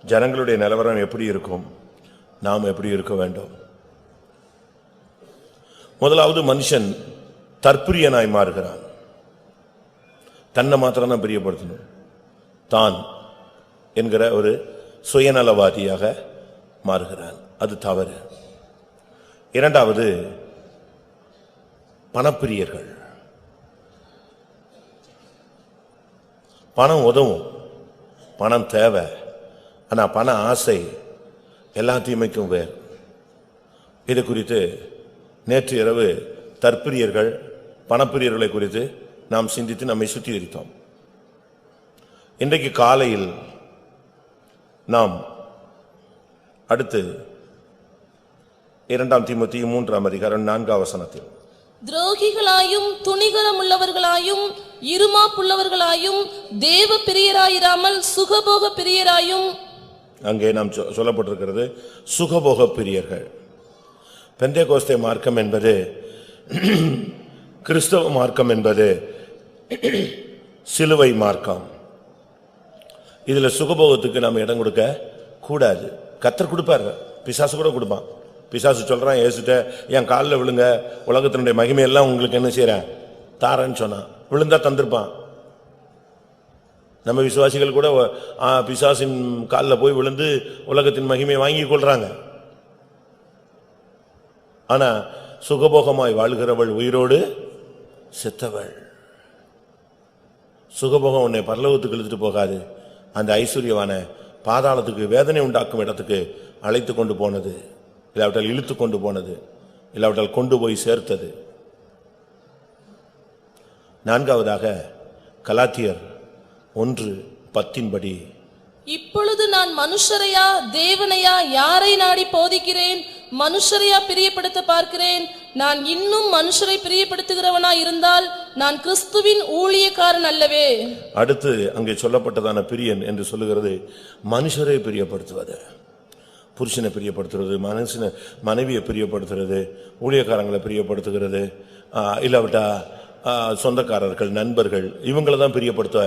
ஜனங்களுடைய நிலவரம் எப்படி இருக்கும், நாம் எப்படி இருக்க வேண்டும்? முதலாவது, மனுஷன் தற்பிரியனாய் மாறுகிறான். தன்னை மாத்திரம் தான் பிரியப்படுத்தணும். தான் என்கிற ஒரு சுயநலவாதியாக மாறுகிறான். அது தவறு. இரண்டாவது, பணப்பிரியர்கள். பணம் உதவும், பணம் தேவை. ஆனா பண ஆசை எல்லா தீமைக்கும் வேறு. இது குறித்து நேற்று இரவு தற்பிரியர்கள், பணப்பிரியர்களை குறித்து நாம் சிந்தித்து நம்மை சுத்திகரித்தோம். இன்றைக்கு காலையில் நாம் அடுத்து 2 தீமோத்தேயு 3 அதிகாரம் 4 வசனத்தில், துரோகிகளாயும் துணிகரம் உள்ளவர்களாயும் இருமாப்புள்ளவர்களாயும் தேவ பிரியராயிராமல் சுகபோக பிரியராயும். அங்கே நாம் சொல்லப்பட்டிருக்கிறது சுகபோக பிரியர்கள். பெந்தேகோஸ்தே மார்க்கம் என்பது, கிறிஸ்தவ மார்க்கம் என்பது சிலுவை மார்க்கம். இதுல சுகபோகத்துக்கு நாம் இடம் கொடுக்க கூடாது. கர்த்தர் கொடுப்பார், பிசாசு கூட கொடுப்பான். பிசாசு சொல்றான், இயேசுட்ட என் காலில் விழுங்க, உலகத்தினுடைய மகிமையெல்லாம் உங்களுக்கு என்ன செய்யறேன் தாரன்னு சொன்னான். விழுந்தா தந்திருப்பான். நம்ம விசுவாசிகள் கூட பிசாசின் காலில் போய் விழுந்து உலகத்தின் மகிமையை வாங்கி கொள்றாங்க. ஆனா சுகபோகமாய் வாழ்கிறவள் உயிரோடு செத்தவள். சுகபோகம் உன்னை பரலோகத்துக்கு இழுத்துட்டு போகாது. அந்த ஐஸ்வர்யவான பாதாளத்துக்கு, வேதனை உண்டாக்கும் இடத்துக்கு அழைத்து கொண்டு போனது, இல்லாவிட்டால் இழுத்து கொண்டு போனது, இல்லாவிட்டால் கொண்டு போய் சேர்த்தது. நான்காவதாக கலாத்தியர் 1:10 இப்பொழுது நான் மனுஷரையா தேவனையா யாரை நாடி போதிக்கிறேன்? மனுஷரையா பிரியப்படுத்த பார்க்கிறேன்? நான் இன்னும் மனுஷரை பிரியப்படுத்துகிறவனாய் இருந்தால் நான் கிறிஸ்துவின் ஊழியக்காரன் அல்லவே. அடுத்து அங்கே சொல்லப்பட்டதான பிரியன் என்று சொல்லுகிறது மனுஷரை பிரியப்படுத்துவது, புருஷனை பிரியப்படுத்துறது, மனைவியை பிரியப்படுத்துறது, ஊழியக்காரங்களை பிரியப்படுத்துகிறது, இல்லாவிட்டா சொந்தக்காரர்கள், நண்பர்கள், இவங்களை தான் பிரியப்படுத்த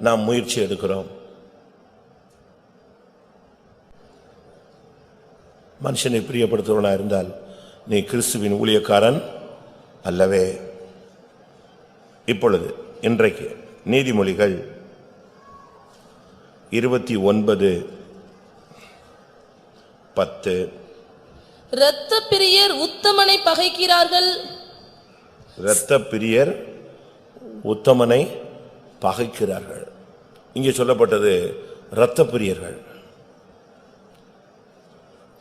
நாம் முயற்சி எடுக்கிறோம். மனுஷனை பிரியப்படுத்துவனா இருந்தால் நீ கிறிஸ்துவின் ஊழியக்காரன் அல்லவே. இப்பொழுது இன்றைக்கு நீதிமொழிகள் 29:10. இரத்த பிரியர் உத்தமனை பகைக்கிறார்கள். இரத்த பிரியர் உத்தமனை பகைக்கிறார்கள். இங்கே சொல்லப்பட்டது இரத்த பிரியர்கள்,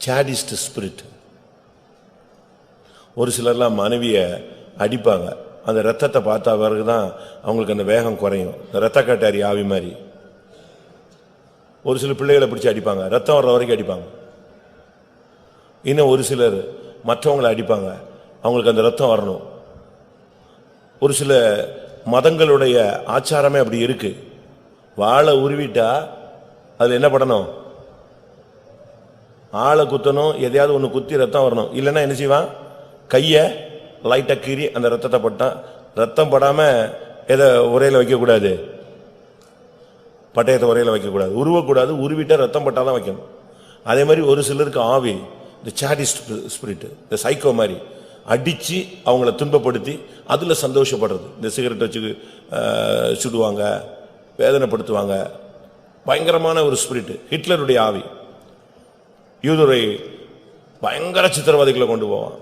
சாடிஸ்ட் ஸ்பிரிட். ஒரு சிலர்லாம் மனைவியை அடிப்பாங்க, அந்த ரத்தத்தை பார்த்தா பிறகுதான் அவங்களுக்கு அந்த வேகம் குறையும். ரத்த கட்டாரி ஆவி மாதிரி. ஒரு சில பிள்ளைகளை பிடிச்சி அடிப்பாங்க, ரத்தம் வர்ற வரைக்கும் அடிப்பாங்க. இன்னும் ஒரு சிலர் மற்றவங்களை அடிப்பாங்க, அவங்களுக்கு அந்த ரத்தம் வரணும். ஒரு சில மதங்களுடைய ஆச்சாரமே அப்படி இருக்கு. வாளை உருவிட்டா அதுல என்ன பண்ணணும்? ஆளை குத்தணும், எதையாவது ஒன்று குத்தி ரத்தம் வரணும். இல்லைன்னா என்ன செய்வான்? கையை லைட்டா கீறி அந்த ரத்தத்தை பட்டான். ரத்தம் படாம எதை உரையில வைக்கக்கூடாது, பட்டயத்தை உரையில வைக்கக்கூடாது, உருவக்கூடாது. உருவிட்டா ரத்தம் பட்டாதான் வைக்கணும். அதே மாதிரி ஒரு சிலருக்கு ஆவி, இந்த சாடிஸ்ட் ஸ்பிரிட், இந்த சைக்கோ மாதிரி அடிச்சு அவங்கள துன்பப்படுத்தி அதுல சந்தோஷப்படுறது. இந்த சிகரெட் வச்சு சுடுவாங்க, வேதனைப்படுத்துவாங்க. பயங்கரமான ஒரு ஸ்பிரிட். ஹிட்லருடைய ஆவி. யூதரை பயங்கர சித்திரவாதிகளை கொண்டு போவான்.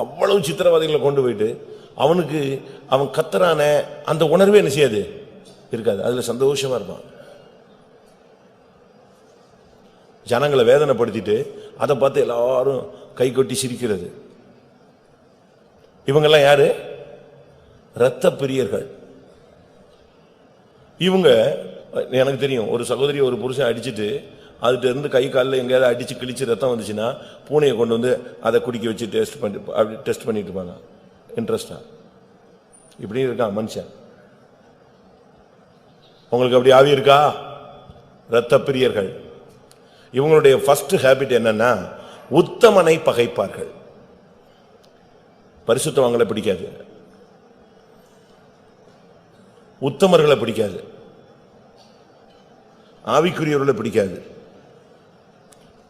அவ்வளவு சித்திரவாதிகளை கொண்டு போயிட்டு அவனுக்கு அவன் கத்துறான அந்த உணர்வே என்ன செய்யாது, இருக்காது. அதுல சந்தோஷமா இருப்பான். ஜனங்களை வேதனைப்படுத்திட்டு அதை பார்த்து எல்லாரும் கை கொட்டி சிரிக்கிறது. இவங்கெல்லாம் யாரு? இரத்த பிரியர்கள். இவங்க, எனக்கு தெரியும், ஒரு சகோதரி ஒரு புருஷன் அடிச்சுட்டு அதுட்டு இருந்து கை காலில் எங்கேயாவது அடிச்சு கிழிச்சு ரத்தம் வந்துச்சுன்னா பூனையை கொண்டு வந்து அதை குடிக்க வச்சு டெஸ்ட் பண்ணிட்டு இருப்பாங்க. இன்ட்ரெஸ்டா இப்படி இருக்கான் மனுஷன். உங்களுக்கு அப்படி ஆவி இருக்கா? இரத்த பிரியர்கள். இவங்களுடைய ஃபர்ஸ்ட் ஹேபிட் என்னன்னா, உத்தமனை பகைப்பார்கள். பரிசுத்தவான்களை பிடிக்காது, உத்தமர்களை பிடிக்காது, ஆவிக்குரியவர்களை பிடிக்காது.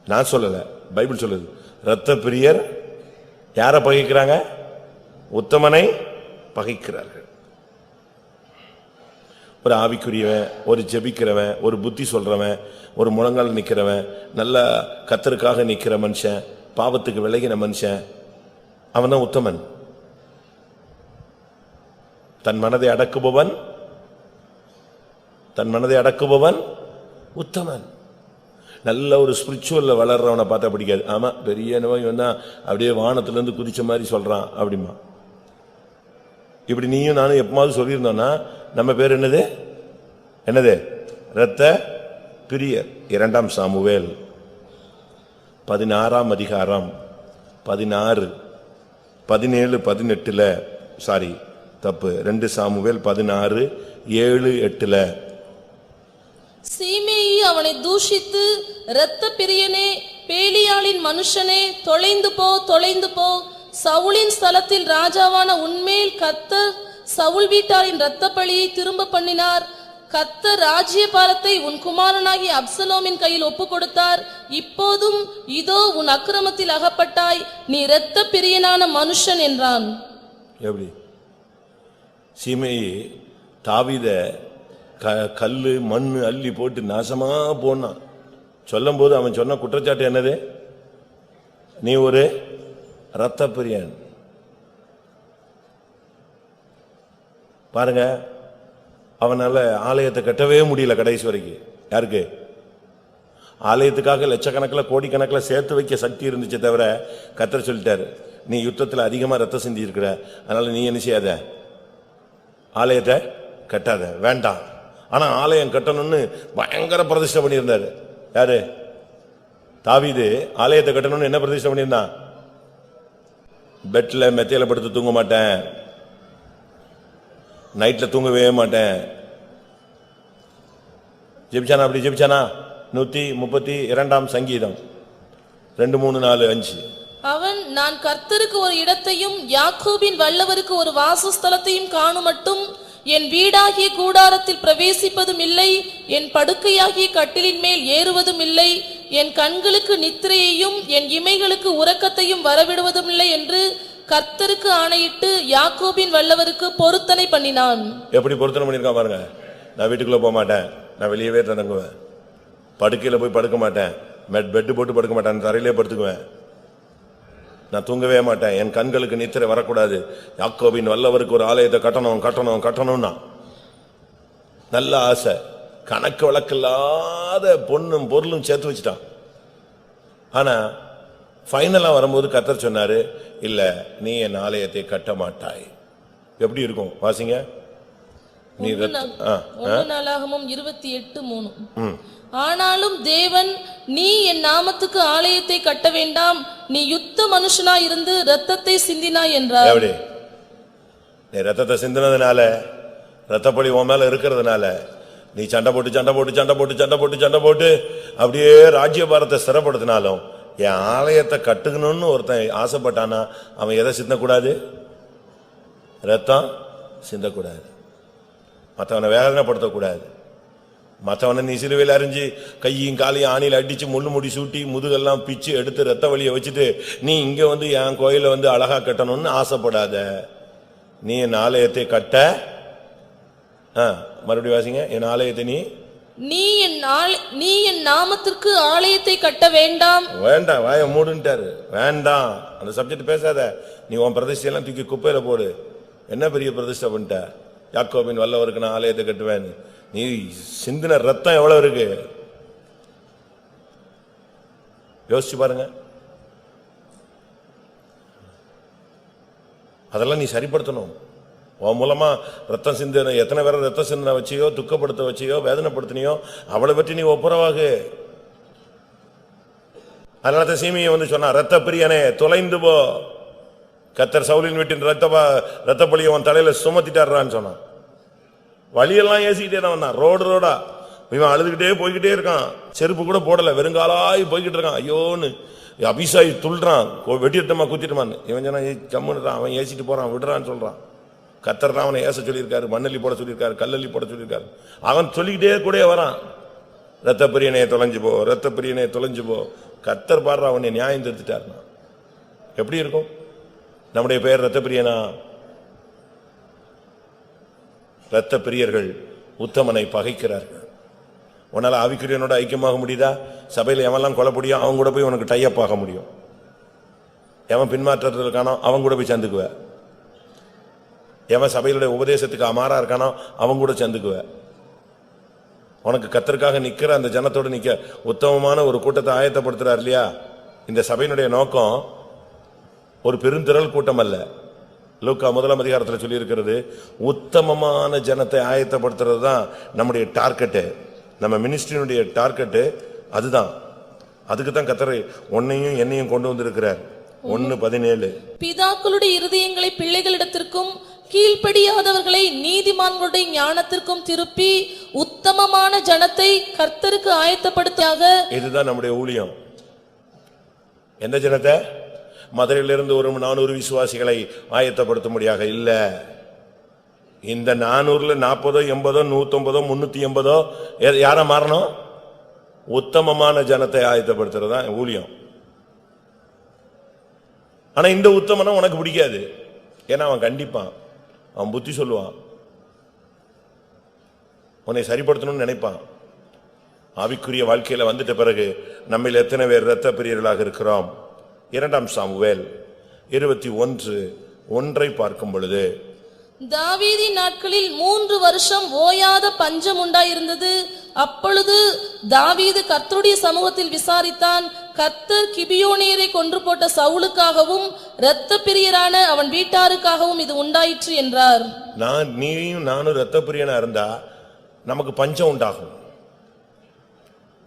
நான் சொல்லல, பைபிள் சொல்லுது. இரத்த பிரியர் யாரை பகைக்கிறாங்க? உத்தமனை பகைக்கிறார்கள். ஒரு ஆவிக்குரியவன், ஒரு ஜெபிக்கிறவன், ஒரு புத்தி சொல்றவன், ஒரு முழங்கால் நிக்கிறவன், நல்ல கர்த்தருக்காக நிக்கிற மனுஷன், பாவத்துக்கு விலகின மனுஷன், அவன் தான் உத்தமன். தன் மனதை அடக்குபவன், தன் மனதை அடக்குபவன் உத்தமன். நல்ல ஒரு ஸ்பிரிச்சுவல்ல வளர்றவனை பார்த்தா பிடிக்காது. ஆமா, பெரிய நோய் வந்தா அப்படியே வானத்திலிருந்து குதிச்ச மாதிரி சொல்றான் அப்படிமா. இப்படி நீயும் நானும் எப்பமாவது சொல்லியிருந்தோம்னா நம்ம பேர் என்னது? என்னது? இரத்த பிரியர். 2 சாமுவேல் 16 அதிகாரம் 16, 17, 18 சாரி தப்பு, 2 சாமுவேல் 16, 7, 8. சீமேயி அவனை தூஷித்து, இரத்த பிரியனே, பேலியாளின் மனுஷனே, தொலைந்து போ, தொலைந்து போ. சவுலின் ஸ்தலத்தில் ராஜாவான உன்மேல் கர்த்தர் சவுல் வீட்டாரின் இரத்த பழியை திரும்ப பண்ணினார். கர்த்தர் ராஜ்யபாரத்தை உன் குமாரனாகிய அப்சலோமின் கையில் ஒப்புக் கொடுத்தார். இப்போதும் இதோ உன் அக்கிரமத்தில் அகப்பட்டாய், நீ இரத்த பிரியனான மனுஷன் என்றான். எப்படி? சீமேயி தாவீத கல்லு மண்ணு அள்ளி போட்டு நாசமா போனான். சொல்லும் போது அவன் சொன்ன குற்றச்சாட்டு என்னது? நீ ஒரு இரத்த பிரியன். பாருங்க, அவனால ஆலயத்தை கட்டவே முடியல கடைசி வரைக்கும். யாருக்கு? ஆலயத்துக்காக லட்சக்கணக்கில் கோடிக்கணக்கில் சேர்த்து வைக்க சக்தி இருந்துச்சு தவிர கர்த்தர் சொல்லிட்டாரு, நீ யுத்தத்தில் அதிகமா ரத்தம் சிந்தி இருக்கிற, அதனால நீ என்ன செய்யாத, ஆலயத்தை கட்டாத, வேண்டாம். ஆனா ஆலயம் கட்டணும்னு பயங்கர பிரதிஷ்டை பண்ணியிருந்தாரு. யாரு? தாவீது ஆலயத்தை கட்டணும்னு என்ன பிரதிஷ்டை பண்ணியிருந்தான்? பெட்ல மெத்தையில படுத்து தூங்க மாட்டேன், நைட்ல தூங்கவே மாட்டேன். ஜெபிச்சானா? அப்படி ஜெபிச்சானா? 132 சங்கீதம் 2, 3, 4, 5. அவன் நான் கர்த்தருக்கு ஒரு இடத்தையும் யாக்கோபின் வல்லவருக்கு ஒரு வாசஸ்தலத்தையும் காணும் மட்டும் என் வீடாகிய கூடாரத்தில் பிரவேசிப்பதும் இல்லை, என் படுக்கையாகிய கட்டிலின் மேல் ஏறுவதும் இல்லை, என் கண்களுக்கு நித்திரையையும் என் இமைகளுக்கு உறக்கத்தையும் வரவிடுவதும் இல்லை என்று கர்த்தருக்கு ஆணையிட்டு யாக்கோபின் வல்லவருக்கு பொருத்தனை பண்ணினான். எப்படி பொருத்தனை பண்ணிருக்கான் பாருங்க. நான் வீட்டுக்குள்ள போக மாட்டேன், நான் வெளியவே தங்குவேன், படுக்கையில போய் படுக்க மாட்டேன், பெட் போட்டு படுக்க மாட்டேன், தரையிலே படுத்துக்குவேன், நான் தூங்கவே மாட்டேன், என் கண்களுக்கு நித்திரை வரக்கூடாது, யாக்கோபின் வல்லவருக்கு ஒரு ஆலயத்தை கட்டணும் கட்டணும் கட்டணும்னா நல்ல ஆசை. கணக்கு வழக்கில்லாத பொண்ணும் பொருளும் சேர்த்து வச்சுட்டான். ஆனா ஃபைனலா வரும்போது கர்த்தர் சொன்னாரு, இல்ல நீ என் ஆலயத்தை கட்ட மாட்டாய். எப்படி இருக்கும் வாசிங்க. நீ 1 நாளாகமம் 28:3. ஆனாலும் தேவன், நீ என் நாமத்துக்கு ஆலயத்தை கட்ட வேண்டாம், நீ யுத்த மனுஷனாய் இருந்து இரத்தத்தை சிந்தினாய் என்றார். எப்படி? நீ ரத்தத்தை சிந்தினதுனால, ரத்தப்பழி உன் மேல இருக்கிறதுனால நீ சண்டை போட்டு சண்டை போட்டு சண்டை போட்டு சண்டை போட்டு சண்டை போட்டு அப்படியே ராஜ்யபாரத்தை சிறப்படுத்தினாலும் என் ஆலயத்தை கட்டுக்கணும்னு ஒருத்தன் ஆசைப்பட்டானா அவன் எதை சிந்தக்கூடாது? ரத்தம் சிந்தக்கூடாது, மற்றவனை வேதனைப்படுத்தக்கூடாது, மற்றவனை நீ சிலுவையில் அறிஞ்சு கையும் காலையும் ஆணியில் அடிச்சு முள்ளு முடி சூட்டி முதுகெல்லாம் பிச்சு எடுத்து ரத்த வலியை வச்சுட்டு நீ இங்க வந்து என் கோயில வந்து அழகா கட்டணும்னு ஆசைப்படாத. நீ என் ஆலயத்தை கட்ட, மறுபடியும் வாசிங்க, என் ஆலயத்தை நீ என் நாமத்திற்கு ஆலயத்தை கட்ட வேண்டாம். வேண்டாம், வாய மூடுன்ட்டாரு. வேண்டாம், அந்த சப்ஜெக்ட் பேசாத. நீ உன் பிரதிஷ்டையெல்லாம் தூக்கி குப்பையில போடு. என்ன பெரிய பிரதிஷ்டை பண்ணிட்ட? யாக்கோபின் வல்லவருக்கு நான் ஆலயத்தை கட்டுவேன். நீ சிந்தின ரத்தம் எவ்வளவு இருக்கு யோசிச்சு பாருங்க. அதெல்லாம் நீ சரிப்படுத்தணும். உன் மூலமா ரத்தம் சிந்தின எத்தனை பேரை ரத்தம் சிந்தனை வச்சியோ, துக்கப்படுத்த வச்சியோ, வேதனைப்படுத்தினியோ, அவளை பற்றி நீ ஒப்புரவாகு. அதனால சீமையை வந்து சொன்னா, ரத்த பிரியனே தொலைந்து போ, கர்த்தர் சவுலின் வீட்டின் ரத்த பழியை அவன் தலையில சுமத்திட்டாருன்னு சொன்னான். வழியெல்லாம் ஏசிக்கிட்டே தான் வந்தான், ரோடு ரோடா. இவன் அழுதுகிட்டே போய்கிட்டே இருக்கான், செருப்பு கூட போடல, வெறுங்காலாய் போய்கிட்டு இருக்கான். ஐயோன்னு அபிசாயி துள்றான், வெட்டிட்டமா குத்திட்டுமான்னு. இவன் சொன்னா கம்முன்னுறான், அவன் ஏசிட்டு போறான், விடுறான்னு சொல்றான். கர்த்தர் தான் அவனை ஏச சொல்லியிருக்காரு, மண்ணல்லி போட சொல்லியிருக்காரு, கல்லல்லி போட சொல்லியிருக்காரு. அவன் சொல்லிக்கிட்டே கூட வரான், ரத்த பிரியனையை தொலைஞ்சு போ, ரத்த பிரியனையை தொலைஞ்சு போ. கர்த்தர் பாடுற அவனை நியாயம் திருத்திட்டாருனா எப்படி இருக்கும்? நம்முடைய பெயர் ரத்த பிரியனா? இரத்த பிரியர்கள் உத்தமனை பகைக்கிறார்கள். உன்னால ஆவிக்குரியனோட ஐக்கியமாக முடியுதா? சபையில் எவெல்லாம் கொலைப்படியும் அவன் கூட போய் உனக்கு டைப் ஆக முடியும். எவன் பின்மாற்றத்தில் இருக்கானோ அவன் கூட போய் சேர்ந்துக்குவ. எவன் சபையிலுடைய உபதேசத்துக்கு அமாரா இருக்கானோ அவன் கூட சேர்ந்துக்குவ. உனக்கு கர்த்தருக்காக நிக்கிற அந்த ஜனத்தோடு நிக்க உத்தமமான ஒரு கூட்டத்தை ஆயத்தப்படுத்துறார் இல்லையா? இந்த சபையினுடைய நோக்கம் ஒரு பெருந்திரள் கூட்டம் அல்ல. லூக்கா 1 அதிகாரத்தில் சொல்லி இருக்கிறது, உத்தமமான ஜனத்தை ஆயத்தப்படுத்துறது தான் நம்முடைய டார்கெட்டு, நம்ம மினிஸ்ட்ரியினுடைய டார்கெட்டு அதுதான். அதுக்கு தான் கர்த்தர் உன்னையும் என்னையும் கொண்டு வந்திருக்கிறார். 1:17 பிதாக்களுடைய இருதயங்களை பிள்ளைகளிடத்திற்கும் கீழ்ப்படியாதவர்களை நீதிமான்களுடைய ஞானத்திற்கும் திருப்பி உத்தமமான ஜனத்தை கர்த்தருக்கு ஆயத்தப்படுத்தாக. இதுதான் நம்முடைய ஊழியம். எந்த ஜனத்தை? மதுரையிலிருந்து ஒரு 400 விசுவாசிகளை ஆயத்தப்படுத்த முடியாக இல்ல. இந்த 400ல 40, 80, 150, 380 யார மாறணும்? உத்தமமான ஜனத்தை ஆயத்தப்படுத்துறதா ஊழியம். ஆனா இந்த உத்தமனா உனக்கு பிடிக்காது. ஏன்னா அவன் கண்டிப்பான், அவன் புத்தி சொல்லுவான், உன்னை சரிப்படுத்தணும்னு நினைப்பான். ஆவிக்குரிய வாழ்க்கையில வந்துட்ட பிறகு நம்மில் எத்தனை பேர் இரத்த பிரியர்களாக இருக்கிறோம்? 2 சாமுவேல் 21:1 பார்க்கும் பொழுது, தாவீதின் நாட்களில் 3 வருஷம் ஓயாத பஞ்சம் உண்டாயிருந்தது. அப்பொழுது தாவீது கர்த்தருடைய சமூகத்தில் விசாரித்தான். கர்த்தர் கிபியோனியரை கொன்று போட்ட சவுலுக்காகவும் இரத்த பிரியரான அவன் வீட்டாருக்காகவும் இது உண்டாயிற்று என்றார். நீயும் நானும் இரத்த பிரியனா இருந்தா நமக்கு பஞ்சம் உண்டாகும்.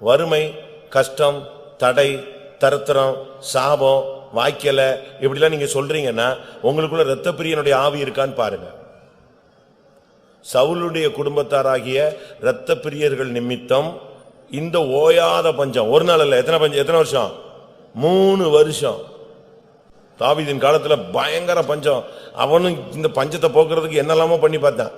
வறுமை, கஷ்டம், தடை, தரித்திரம், சாபம் வாய்க்கல இப்படிலாம் நீங்க சொல்றீங்கன்னா உங்களுக்குள்ள இரத்த பிரியனுடைய ஆவி இருக்கான்னு பாருங்க. சவுலுடைய குடும்பத்தாராகிய இரத்த பிரியர்கள் நிமித்தம் இந்த ஓயாத பஞ்சம் ஒரு நாள் இல்ல, எத்தனை வருஷம்? 3 வருஷம். தாவீதின் காலத்துல பயங்கர பஞ்சம். அவனும் இந்த பஞ்சத்தை போக்குறதுக்கு என்னெல்லாமோ பண்ணி பார்த்தான்,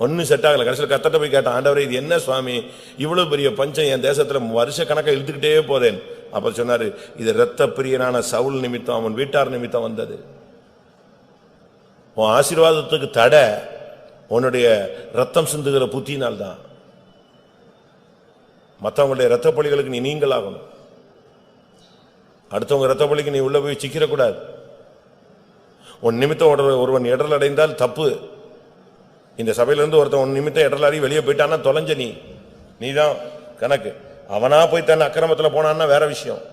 ஒன்னும் செட் ஆகல. கடைசியில் கர்த்தர்ட்ட போய் கேட்டான், ஆண்டவரே இது என்ன சுவாமி, இவ்வளவு பெரிய பஞ்சம் என் தேசத்துல வருஷ கணக்கா இழுத்துக்கிட்டே போதேன். அப்ப சொன்னாரு, இது இரத்த பிரியனான சவுல் நிமித்தம் அவன் வீட்டார் நிமித்தம் வந்தது. உன் ஆசீர்வாதத்துக்கு தடை உன்னுடைய ரத்தம் சிந்துகிற புத்தினால்தான். மற்றவங்களுடைய இரத்த பலிகளுக்கு நீ நீங்களாகணும். அடுத்தவங்க இரத்த பலிக்கு நீ உள்ள போய் சிக்கிடக்கூடாது. உன் நிமித்தம் ஒருவன் இடரல் அடைந்தால் தப்பு. இந்த சபையிலிருந்து ஒருத்தன் உன் நிமித்தம் இடரல் அடி வெளியே போயிட்டான்னா தொலைஞ்ச நீதான் கணக்கு. அவனா போய் தன் அக்கிரமத்துல போனான்னா வேற விஷயம்.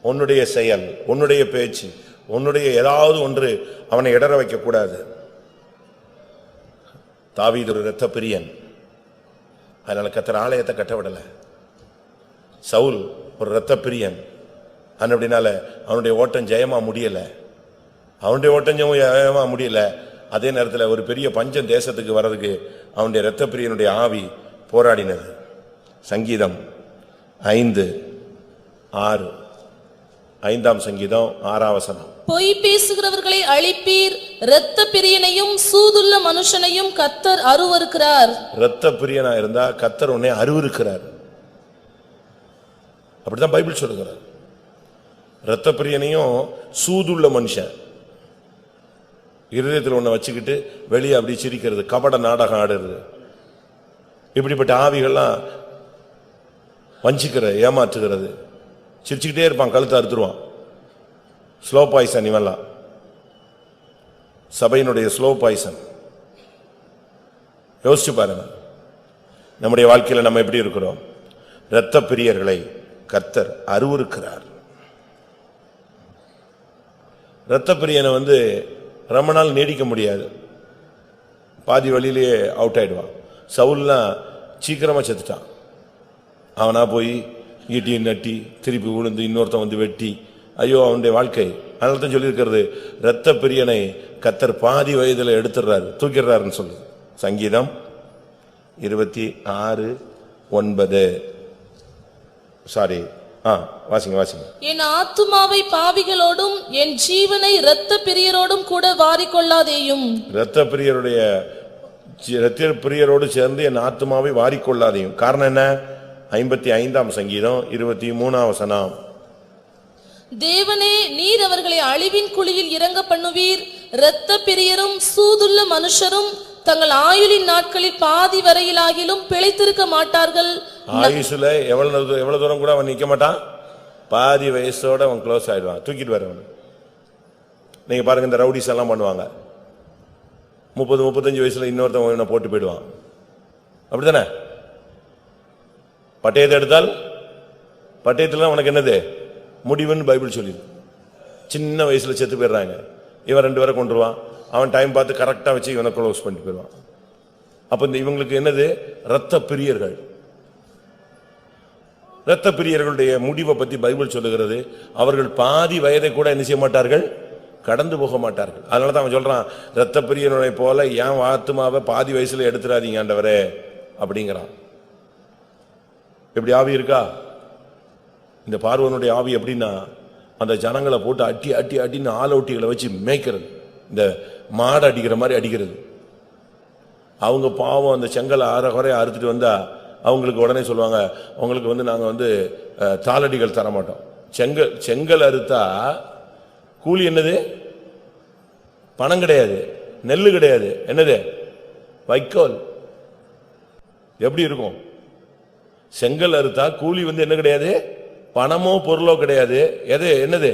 உன்னுடைய செயல், உன்னுடைய பேச்சு, உன்னுடைய ஏதாவது ஒன்று அவனை இடர வைக்க கூடாது. தாவீது ஒரு இரத்த பிரியன், அதனால கர்த்தர் ஆலயத்தை கட்டவிடல. சவுல் ஒரு இரத்த பிரியன், அப்படினால அவனுடைய ஓட்டம் ஜெயமா முடியல. அதே நேரத்தில் ஒரு பெரிய பஞ்சம் தேசத்துக்கு வர்றதுக்கு அவனுடைய இரத்த பிரியனுடைய ஆவி போராடினது. சங்கீதம் 5:6, 5ஆம் சங்கீதம் 6ஆம் வசனம். பொய் பேசுகிறவர்களை அழிப்பீர், இரத்த பிரியனையும் சூதுள்ள மனுஷனையும் கர்த்தர் அருவருக்கிறார். இரத்த பிரியனா இருந்தா கர்த்தர் உன்னை அருவருக்கிறார். அப்படிதான் பைபிள் சொல்லுகிறார். இரத்த பிரியனையும் சூதுள்ள மனுஷன், இருதயத்தில் ஒன்ன வச்சுக்கிட்டு வெளியே அப்படி சிரிக்கிறது, கபட நாடகம் ஆடுறது, இப்படிப்பட்ட ஆவிகள்லாம் வஞ்சிக்கிற ஏமாற்றுகிறது. சிரிச்சுக்கிட்டே இருப்பான், கழுத்தை அறுத்துருவான். ஸ்லோ பாய்சன் இவெல்லாம், சபையினுடைய ஸ்லோ பாய்சன். யோசிச்சு பாருங்க, நம்முடைய வாழ்க்கையில நம்ம எப்படி இருக்கிறோம்? இரத்த பிரியர்களை கர்த்தர் அருவருக்கிறார். இரத்த பிரியனை ரொம்ப நாள் நீடிக்க முடியாது, பாதி வழியிலேயே அவுட் ஆயிடுவான். சவுல்லாம் சீக்கிரமா செத்துட்டான். அவனா போய் ஈட்டி நட்டி திருப்பி விழுந்து இன்னொருத்தன் வெட்டி, ஐயோ அவனுடைய வாழ்க்கை. அதனால தான் சொல்லியிருக்கிறது, இரத்த பிரியனை கர்த்தர் பாதி வயதில் எடுத்துடுறாரு, தூக்கிடுறாருன்னு சொல்லுது. சங்கீதம் 26:9. சாரி, வாசிங்க. என் ஆத்துமாவை பாவிகளோடும் என் ஜீவனை இரத்த பிரியரோடும் கூட வாரிக்கொள்ளாதேயும். இரத்த பிரியரோடு சேர்ந்து என் ஆத்துமாவை வாரிக்கொள்ளாதேயும். காரணம் என்ன? 55ஆம் சங்கீதம் 23ஆம் வசனம். தேவனே, நீர் அவர்களை அழிவின் குழியில் இறங்க பண்ணுவீர். இரத்த பிரியரும் சூதுள்ள மனுஷரும் தங்கள் ஆயுளின் நாட்களில் பாதி வரையிலாகிலும் பிழைத்திருக்க மாட்டார்கள். ஆயுசுல எவ்வளவு தூரம் கூட அவன் நிக்க மாட்டான், பாதி வயசோட அவன் க்ளோஸ் ஆயிடுவான், தூக்கிட்டு வரவன். நீங்க பாருங்க, இந்த ரவுடிஸ் எல்லாம் பண்ணுவாங்க, 30-35 வயசுல இன்னொருத்தவன் போட்டு போயிடுவான். அப்படித்தானே? பட்டயத்தை எடுத்தால் பட்டயத்துல உனக்கு என்னது முடிவுன்னு பைபிள் சொல்லி, சின்ன வயசுல செத்து போயிடுறாங்க. இவன் 2 பேரை கொண்டுருவான், அவன் டைம் பார்த்து கரெக்டா வச்சு இவனை க்ளோஸ் பண்ணிட்டு போயிடுவான். அப்ப இவங்களுக்கு என்னது? இரத்த பிரியர்கள். இரத்த பிரியர்களுடைய முடிவை பத்தி பைபிள் சொல்லுகிறது, அவர்கள் பாதி வயதை கூட என்ன செய்ய மாட்டார்கள், கடந்து போக மாட்டார்கள். அதனாலதான் அவன் சொல்றான், இரத்த பிரியனுடைய போல ஏன் ஆத்துமாவை பாதி வயசுல எடுத்துறாதீங்க ஆண்டவரே அப்படிங்கிறான். எப்படி ஆவி இருக்கா? இந்த பார்வோனுடைய ஆவி எப்படின்னா, அந்த ஜனங்களை போட்டு அட்டி அட்டி அட்டின்னு ஆலோட்டிகளை வச்சு மேய்க்கிறது, இந்த மாடு அடிக்கிற மாதிரி அடிக்கிறது. அவங்க பாவம் அந்த செங்கலை அரைகுறைய அறுத்துட்டு வந்தா அவங்களுக்கு உடனே சொல்லுவாங்க, உங்களுக்கு நாங்க தாளடிகள் தர மாட்டோம். செங்கல் அறுத்தா கூலி என்னது? பணம் கிடையாது, நெல்லு கிடையாது, என்னது? வைக்கோல். எப்படி இருக்கும்? செங்கல் அறுத்தா கூலி என்ன கிடையாது, பணமோ பொருளோ கிடையாது. எது? என்னது?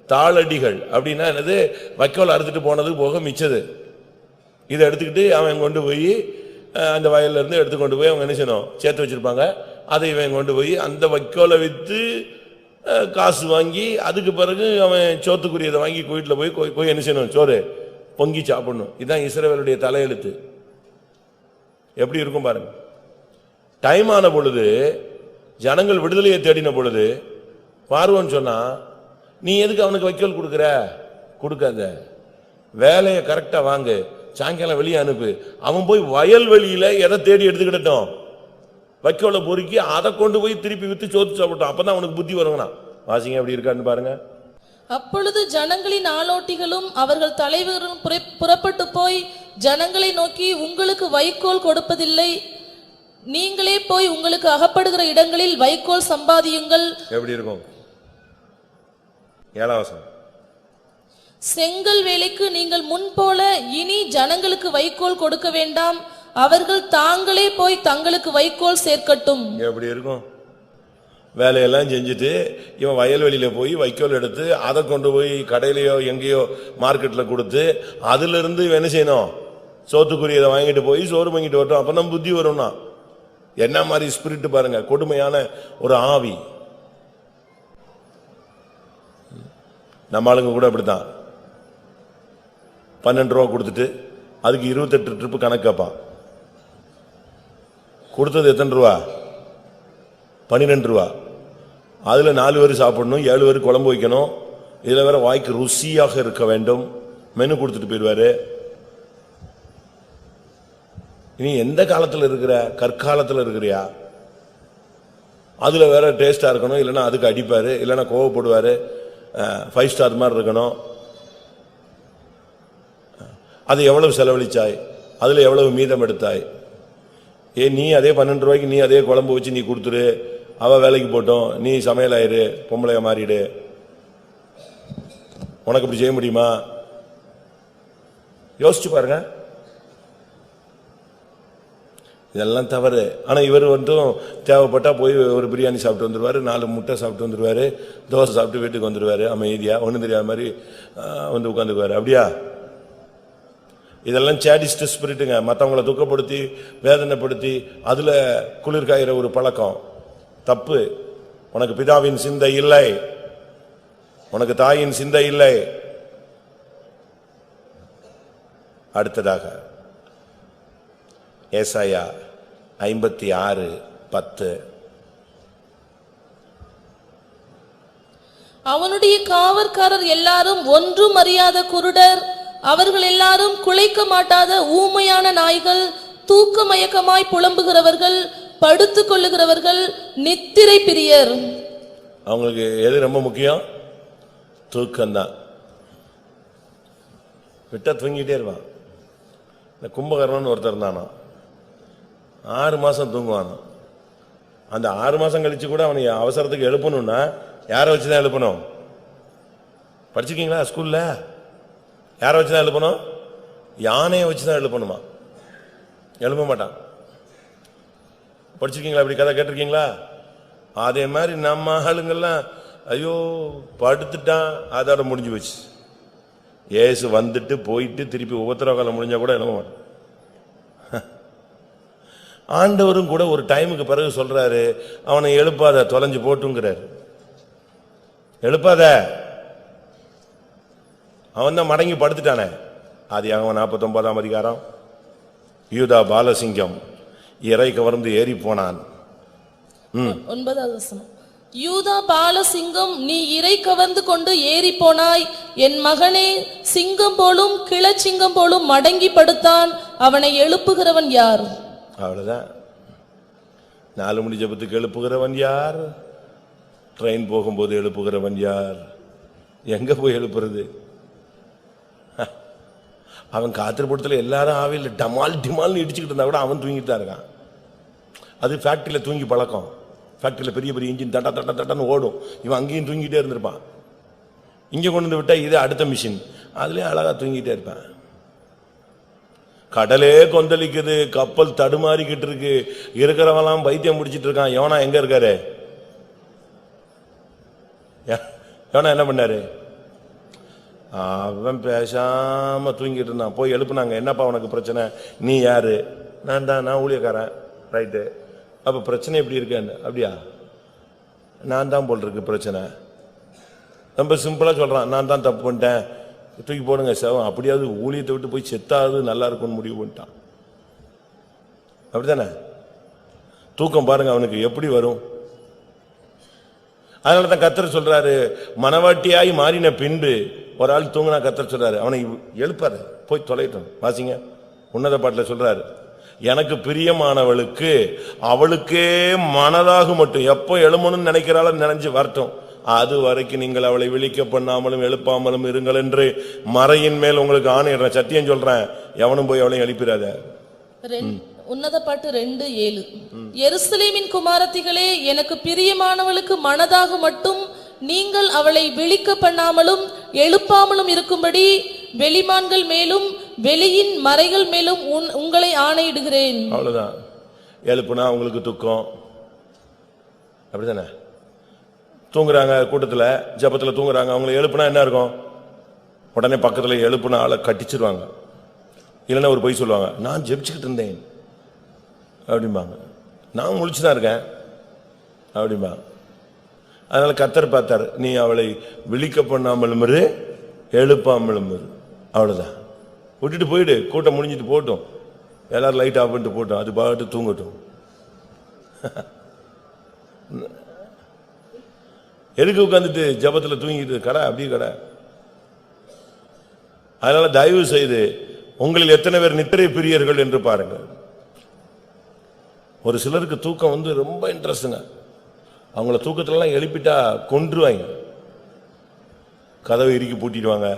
தாளடிகள். அப்படின்னா என்னது? வைக்கோல் அறுத்துட்டு போனது போக மிச்சது. இதை எடுத்துக்கிட்டு அவன் கொண்டு போய் அந்த வயல்ல இருந்து எடுத்துக்கொண்டு போய் அவங்க என்ன செய்யணும், சேர்த்து வச்சிருப்பாங்க. அதை இவன் கொண்டு போய் அந்த வைக்கோலை வித்து காசு வாங்கி, அதுக்கு பிறகு அவன் சோத்துக்குரியதை வாங்கி வீட்டில் போய் என்ன செய்யணும், சோறு பொங்கி சாப்பிடணும். இதுதான் இஸ்ரவேலுடைய தலையெழுத்து. எப்படி இருக்கும் பாருங்க. டைம் ஆன பொழுது, ஜனங்கள் விடுதலையை தேடின பொழுது பார்வோன் சொன்னா, நீ எதுக்கு அவனுக்கு வைக்கோல் கொடுக்குற? கொடுக்காத. வேலையை கரெக்டா வாங்கு, சாயங்காலம் வெளியே அனுப்பு. அவன் போய் வயல்வெளியில எதை தேடி எடுத்துக்கிட்டோம், வைக்கோலை பொறுக்கி அதை கொண்டு போய் திருப்பி வித்து சோத்து சாப்பிட்டோம். அப்பதான் அவனுக்கு புத்தி வருங்கண்ணா. வாசிங்க எப்படி இருக்கான்னு பாருங்க. அப்பொழுது ஜனங்களின் ஆளோட்டிகளும் அவர்கள் தலைவரும் புறப்பட்டு போய் ஜனங்களை நோக்கி, உங்களுக்கு வைக்கோல் கொடுப்பதில்லை, நீங்களே போய் உங்களுக்கு அகப்படுகிற இடங்களில் வைக்கோல் சம்பாதியுங்கள். எப்படி இருக்கும்? 7ஆம் வசனம். செங்கல் வேலைக்கு நீங்கள் முன்போல இனி ஜனங்களுக்கு வைக்கோல் கொடுக்க வேண்டாம், அவர்கள் தாங்களே போய் தங்களுக்கு வைக்கோல் சேர்க்கட்டும். எப்படி இருக்கும்? வேலையெல்லாம் செஞ்சுட்டு இவன் வயல்வெளியில போய் வைக்கோல் எடுத்து அதை கொண்டு போய் கடையிலையோ எங்கேயோ மார்க்கெட்ல கொடுத்து அதுல இருந்து என்ன செய்யணும், சோத்துக்குரியதை வாங்கிட்டு போய் சோறு வாங்கிட்டு வரட்டும். அப்பதான் புத்தி வரும்னா. என்ன மாதிரி ஸ்பிரிட் பாருங்க, கொடுமையான ஒரு ஆவி. நம்ம ஆளுங்க கூட அப்படித்தான். 12 ரூபா கொடுத்துட்டு அதுக்கு 28 ட்ரிப்பு கணக்கு கேட்பான். கொடுத்தது எத்தனை ரூபா? 12 ரூபா. அதுல 4 பேர் சாப்பிடணும், 7 பேர் குழம்பு வைக்கணும். இதுல வேற வாய்க்கு ருசியாக இருக்க வேண்டும். மெனு கொடுத்துட்டு போயிடுவாரு. நீ எந்த காலத்துல இருக்கிற? கற்காலத்துல இருக்கிறியா? அதுல வேற டேஸ்டா இருக்கணும், இல்லைன்னா அதுக்கு அடிப்பாரு, இல்லைன்னா கோவப்படுவாரு. 5 ஸ்டார் மாதிரி இருக்கணும். அது எவ்வளவு செலவழிச்சாய், அதுல எவ்வளவு மீதம் எடுத்தாய்? நீ அதே 12 ரூபாய்க்கு நீ அதே குழம்பு வச்சு நீ கொடுத்துரு, அவ வேலைக்கு போட்டோம், நீ சமையல் ஆயிரு, பொம்பளைய மாறிடு. உனக்கு இப்படி செய்ய முடியுமா? யோசிச்சு பாருங்க. இதெல்லாம் தவறு. ஆனா இவர் வந்தும் தேவைப்பட்டா போய் ஒரு பிரியாணி சாப்பிட்டு வந்துருவாரு, 4 முட்டை சாப்பிட்டு வந்துருவாரு, தோசை சாப்பிட்டு வீட்டுக்கு வந்துருவாரு, அமைதியா ஒண்ணும் தெரியாத மாதிரி வந்து உட்காந்துக்குவாரு. அப்படியா? இதெல்லாம் சேடிஸ்ட் ஸ்பிரிட்டுங்க. மற்றவங்களை துக்கப்படுத்தி வேதனைப்படுத்தி அதுல குளிர்காயிற ஒரு பழக்கம் தப்பு. உனக்கு பிதாவின் சிந்தை இல்லை, உனக்கு தாயின் சிந்தை இல்லை. அடுத்ததாக ஏசாயா 56:10. அவனுடைய காவற்காரர் எல்லாரும் ஒன்றும் அறியாத குருடர், அவர்கள் எல்லாரும் குலைக்க மாட்டாத ஊமையான நாய்கள், தூக்க மயக்கமாய் புலம்புகிறவர்கள், படுத்துக் கொள்ளுகிறவர்கள், நித்திரை பிரியர். அவங்களுக்கு எது ரொம்ப முக்கியம்? தூக்கம்தான். விட்டா தூங்கிட்டே இருப்பான். இந்த கும்பகர்ணன் ஒருத்தர் இருந்தானா, 6 மாசம் தூங்குவானா. அந்த 6 மாசம் கழிச்சு கூட அவனை அவசரத்துக்கு எழுப்பணும்னா யாரை வச்சுதான் எழுப்பணும்? படிச்சிருக்கீங்களா ஸ்கூல்ல? யாரை வச்சுதான் எழுப்பணும்? யானையை வச்சுதான் எழுப்பணுமா? எழுப்ப மாட்டான். படிச்சிருக்கீங்களா? இப்படி கதை கேட்டிருக்கீங்களா? அதே மாதிரி நம்ம ஆளுங்கெல்லாம் ஐயோ படுத்துட்டான், அதோட முடிஞ்சு போச்சு. ஏசு வந்துட்டு போயிட்டு திருப்பி உபத்திரவகாலம் முடிஞ்சா கூட எழுப்ப மாட்டான். ஆண்டவரும் கூட ஒரு டைமுக்கு பிறகு சொல்றாரு, அவனை எழுப்பாத, தொலைஞ்சு போட்டுங்கிறாரு. எழுப்பாத, அவன் தான் மடங்கி படுத்துட்டானே. ஆதியாகமம் 49ஆம் அதிகாரம். யூதா பாலசிங்கம் இறை கவர்ந்து ஏறி போனான். 9வது வசனம். யூதா பாலசிங்கம், நீ இறை கவர்ந்து கொண்டு ஏறி போனாய். என் மகனே, சிங்கம் போலும் கிளச்சிங்கம் போலும் மடங்கி படுத்தான், அவனை எழுப்புகிறவன் யார்? அவ்வளவுதான். 4 மணி ஜெபத்துக்கு எழுப்புகிறவன் யார்? ட்ரெயின் போகும்போது எழுப்புகிறவன் யார்? எங்க போய் எழுப்புறது? அவன் காத்திருப்படத்துல எல்லாரும் ஆவியில் டமால் டிமால்னு இடிச்சுக்கிட்டு இருந்தா கூட அவன் தூங்கிட்டு தான் இருக்கான். அது ஃபேக்டரியில தூங்கி பழக்கம். ஃபேக்டரியில பெரிய பெரிய இன்ஜின் தட்ட தட்ட தட்டன்னு ஓடும். இவன் அங்கேயும் தூங்கிட்டே இருந்திருப்பான். இங்க கொண்டு வந்து விட்டா இது அடுத்த மிஷின், அதுலயும் அழகா தூங்கிட்டே இருப்பான். கடலே கொந்தளிக்குது, கப்பல் தடுமாறிக்கிட்டு இருக்கு, இருக்கிறவெல்லாம் பைத்தியம் முடிச்சிட்டு இருக்கான். யோனா எங்க இருக்காரு? யோனா என்ன பண்ணாரு? அவன் பேசாம தூங்கிட்டு இருந்தான். போய் எழுப்புனாங்க, என்னப்பா உனக்கு பிரச்சனை? நீ யாரு? நான் தான், நான் ஊழியக்காரன். ரைட்டு, அப்ப பிரச்சனை எப்படி இருக்கேன்னு? அப்படியா? நான் தான் போல் இருக்கு பிரச்சனை. ரொம்ப சிம்பிளா சொல்றான், நான் தான் தப்பு பண்ணிட்டேன், தூக்கி போடுங்க செவம். அப்படியாவது ஊழியத்தை விட்டு போய் செத்தாவது நல்லா இருக்கும்னு முடிவு பண்ணிட்டான். அப்படித்தானே? தூக்கம் பாருங்க அவனுக்கு எப்படி வரும். அதனாலதான் கர்த்தர் சொல்றாரு, மனவாட்டியாய் மாறின பின்பு ஒரு ஆள் தூங்கினா கர்த்தர் சொல்றாரு, அவனை எழுப்பாரு, போய் தொலைட்டோம். வாசிங்க, உன்னத பாட்டுல சொல்றாரு, எனக்கு பிரியமானவளுக்கு அவளுக்கே மனதாக மட்டும் எப்போ எழுமணும்னு நினைக்கிறாள் நினைஞ்சு வரட்டும், அது வரைக்கும் நீங்கள் அவளை விழிக்க பண்ணாமலும் எழுப்பாமலும் இருங்கள் என்று மறையின் மேல் உங்களுக்கு ஆணையிடுறேன், சத்தியம் சொல்றேன். எவனும் போய் அவளையும் எழுப்பிடாத. உன்னத பாட்டு 2:7. எருசலேமின் குமாரத்திகளே, எனக்கு பிரியமானவளுக்கு மனதாக மட்டும் நீங்கள் அவளை விழிக்க பண்ணாமலும் எழுப்பாமலும் இருக்கும்படி வெளிமான்கள் மேலும் வெளியின் மறைகள் மேலும் உங்களை ஆணையிடுகிறேன். அவ்வளவுதான். எழுப்புனா உங்களுக்கு துக்கம், அப்படிதானே? தூங்குறாங்க, கூட்டத்துல ஜபத்துல தூங்குறாங்க, அவங்களை எழுப்புனா என்ன இருக்கும்? உடனே பக்கத்துல எழுப்புனா ஆளை கட்டிச்சிருவாங்க. இல்லைன்னா ஒரு பொய் சொல்லுவாங்க, நான் ஜெபிச்சுக்கிட்டு இருந்தேன் அப்படிம்பாங்க, நான் முழிச்சுதான் இருக்கேன் அப்படிம்பாங்க. அதனால கர்த்தர் பார்த்தார், நீ அவளை விழிக்க பண்ணாமலும் இரு, எழுப்பாமலும் இரு, அவ்வளவுதான். விட்டுட்டு போயிடு, கூட்டம் முடிஞ்சிட்டு போட்டோம், எல்லாரும் லைட் ஆஃப் பண்ணிட்டு போட்டோம், அது பாட்டு தூங்கட்டும். எதுக்கு உட்காந்துட்டு ஜபத்துல தூங்கிட்டு கடை அப்படியே கடை. அதனால தயவு செய்து உங்களில் எத்தனை பேர் நித்திரை பிரியர்கள் என்று பாருங்கள். ஒரு சிலருக்கு தூக்கம் ரொம்ப இன்ட்ரெஸ்டுங்க, அவங்கள தூக்கத்திலலாம் எழுப்பிட்டா கொன்றுவாங்க. கதவை இறுக்கி பூட்டிடுவாங்க,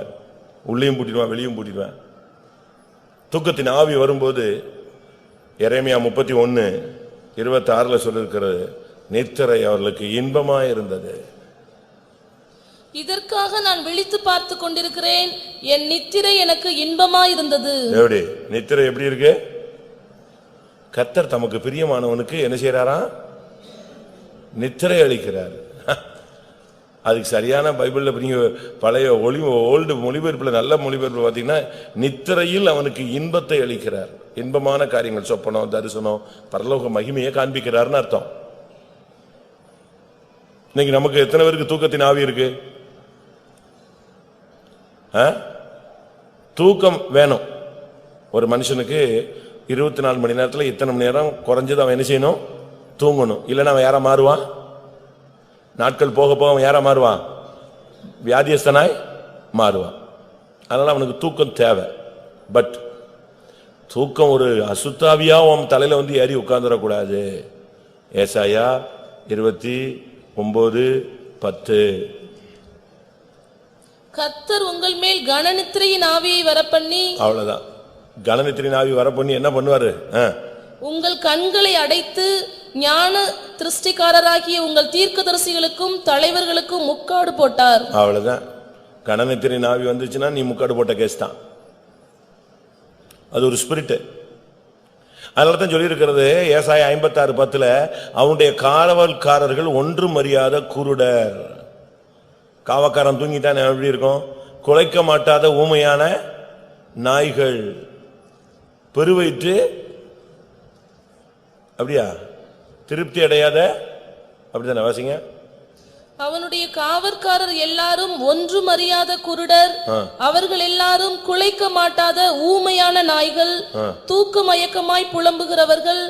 உள்ளேயும் பூட்டிடுவான் வெளியும் பூட்டிடுவேன். தூக்கத்தின் ஆவி வரும்போது எரேமியா 31:26 சொல்லிருக்கிறது, நித்திரை அவர்களுக்கு இன்பமாய் இருந்தது. இதற்காக நான் விழித்து பார்த்து கொண்டிருக்கிறேன், என் நித்திரை எனக்கு இன்பமாய் இருந்தது. எப்படி நித்திரை எப்படி இருக்கு? கர்த்தர் தமக்கு பிரியமானவனுக்கு என்ன செய்யறாரா? நித்திரை அளிக்கிறார். அதுக்கு சரியான பைபிள்ல பழைய ஓல்டு மொழிபெயர்ப்புல, நல்ல மொழிபெயர்ப்பு பாத்தீங்கன்னா, நித்திரையில் அவனுக்கு இன்பத்தை அளிக்கிறார். இன்பமான காரியங்கள், சொப்பனம், தரிசனம், பரலோக மகிமையை காண்பிக்கிறார்னு அர்த்தம். இன்னைக்கு நமக்கு எத்தனை பேருக்கு தூக்கத்தின் ஆவி இருக்கு? தூக்கம் வேணும். ஒரு மனுஷனுக்கு 24 மணி நேரத்தில் இத்தனை மணி நேரம் குறைஞ்சது அவன் என்ன செய்யணும்? தூங்கணும். இல்லைன்னா அவன் யாரா மாறுவான்? நாட்கள் போக போக அவன் யாரா மாறுவான்? வியாதியஸ்தனாய் மாறுவான். அதனால அவனுக்கு தூக்கம் தேவை. பட் தூக்கம் ஒரு அசுத்தாவியா அவன் தலையில ஏறி உட்கார்ந்துடக்கூடாது. ஏசாயா 29:10. கர்த்தர் உங்கள் மேல் கனநித்திரையின் ஆவியை வரப்பண்ணி, அவ்வளவுதான், கனநித்திரையின் ஆவி வரப்பண்ணி என்ன பண்ணுவாரு? உங்கள் கண்களை அடைத்து ஞான திருஷ்டிக்காரராகிய உங்கள் தீர்க்கதரிசிகளுக்கும் தலைவர்களுக்கும் முக்காடு போட்டார். அவ்வளவுதான். கனநித்திரையின் ஆவி வந்துச்சுன்னா நீ முக்காடு போட்ட கேஸ் தான். அது ஒரு ஸ்பிரிட். அதனாலதான் சொல்லி இருக்கிறது ஏசாயா 56:10, அவனுடைய காவல்காரர்கள் ஒன்றும் அறியாத குருடர். காவக்காரன் தூங்கிட்டான் எப்படி இருக்கும்? குலைக்க மாட்டாத ஊமையான நாய்கள், பெருவயிற்று அப்படியா திருப்தி அடையாத, அப்படித்தானே? வாசிங்க. அவனுடைய காவற்காரர் எல்லாரும் ஒன்றும் அறியாத குருடர், அவர்கள் எல்லாரும் குலைக்க மாட்டாத ஊமையான நாய்கள், தூக்க மயக்கமாய் புலம்புகிறவர்கள்,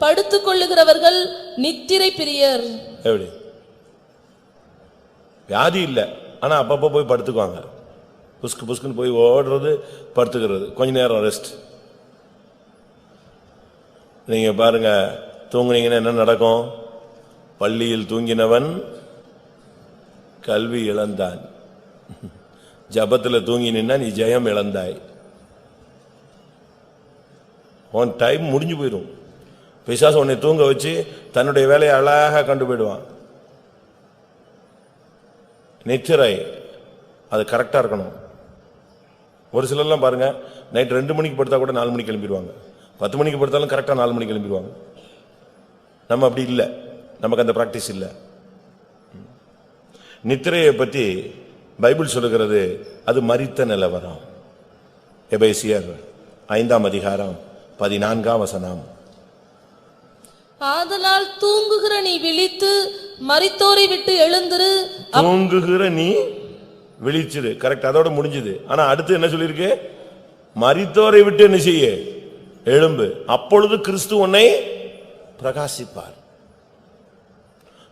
படுத்துக் கொள்ளுகிறவர்கள், நித்திரை பிரியர். எப்படி? வியாதி இல்ல, ஆனா அப்பப்ப போய் படுத்துக்குவாங்க. புஸ்கு புஸ்குன்னு போய் ஓடுறது, படுத்துக்கிறது, கொஞ்ச நேரம் ரெஸ்ட். நீங்க பாருங்க, தூங்குனீங்கன்னா என்ன நடக்கும்? பள்ளியில் தூங்கினவன் கல்வி இழந்தான், ஜபத்துல தூங்கினா நீ ஜெயம் இழந்தாய். உன் டைம் முடிஞ்சு போயிடும். பிசாசு உன்னை தூங்க வச்சு தன்னுடைய வேலையை அழகா கண்டு போயிடுவான். நித்திரை அது கரெக்டா இருக்கணும். ஒரு சிலர்லாம் பாருங்க, நைட் 2 மணிக்கு படுத்தா கூட 4 மணிக்கு கிளம்பிடுவாங்க, 10 மணிக்கு படுத்தாலும் கரெக்டா 4 மணிக்கு கிளம்பிடுவாங்க. நம்ம அப்படி இல்லை, நமக்கு அந்த பிராக்டிஸ் இல்லை. நித்திரையை பற்றி பைபிள் சொல்லுகிறது, அது மரித்த நிலவரம். எபேசியர் 5:14. ஆதலால் தூங்குகிற நீ விழித்து மரித்தோரை விட்டு எழுந்திரு. தூங்குகிற நீ விழிச்சிரு, கரெக்ட், அதோட முடிஞ்சது. ஆனா அடுத்து என்ன சொல்லிருக்கு? மரித்தோரை விட்டு என்ன செய்ய? எழும்பு, அப்பொழுது கிறிஸ்து உன்னை பிரகாசிப்பார்.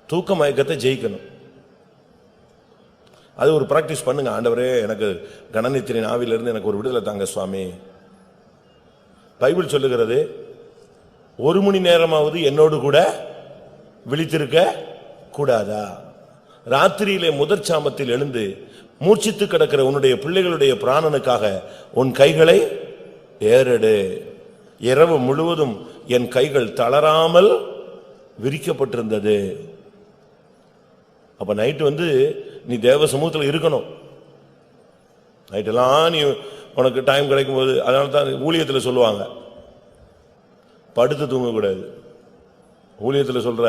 தூக்க மயக்கத்தை ஜெயிக்கணும். அது ஒரு பிராக்டிஸ் பண்ணுங்க. ஆண்டவரே எனக்கு கணனித்திரின் ஆவியிலிருந்து எனக்கு ஒரு விடுதலை தாங்க சுவாமி. பைபிள் சொல்லுகிறது 1 மணி நேரமாவது என்னோடு கூட விழித்திருக்க கூடாதா? ராத்திரியிலே முதற் சாமத்தில் எழுந்து மூர்ச்சித்து கிடக்கிற உன்னுடைய பிள்ளைகளுடைய பிராணனுக்காக உன் கைகளை ஏறெடு. இரவு முழுவதும் என் கைகள் தளராமல் விரிக்கப்பட்டிருந்தது. அப்ப நைட்டு நீ தேவ சமூகத்தில் இருக்கணும். நைட்டெல்லாம் நீ உனக்கு டைம் கிடைக்கும் போது, அதனால தான் ஊழியத்தில் சொல்லுவாங்க படுத்து தூங்கக்கூடாது. ஊழியத்தில் சொல்ற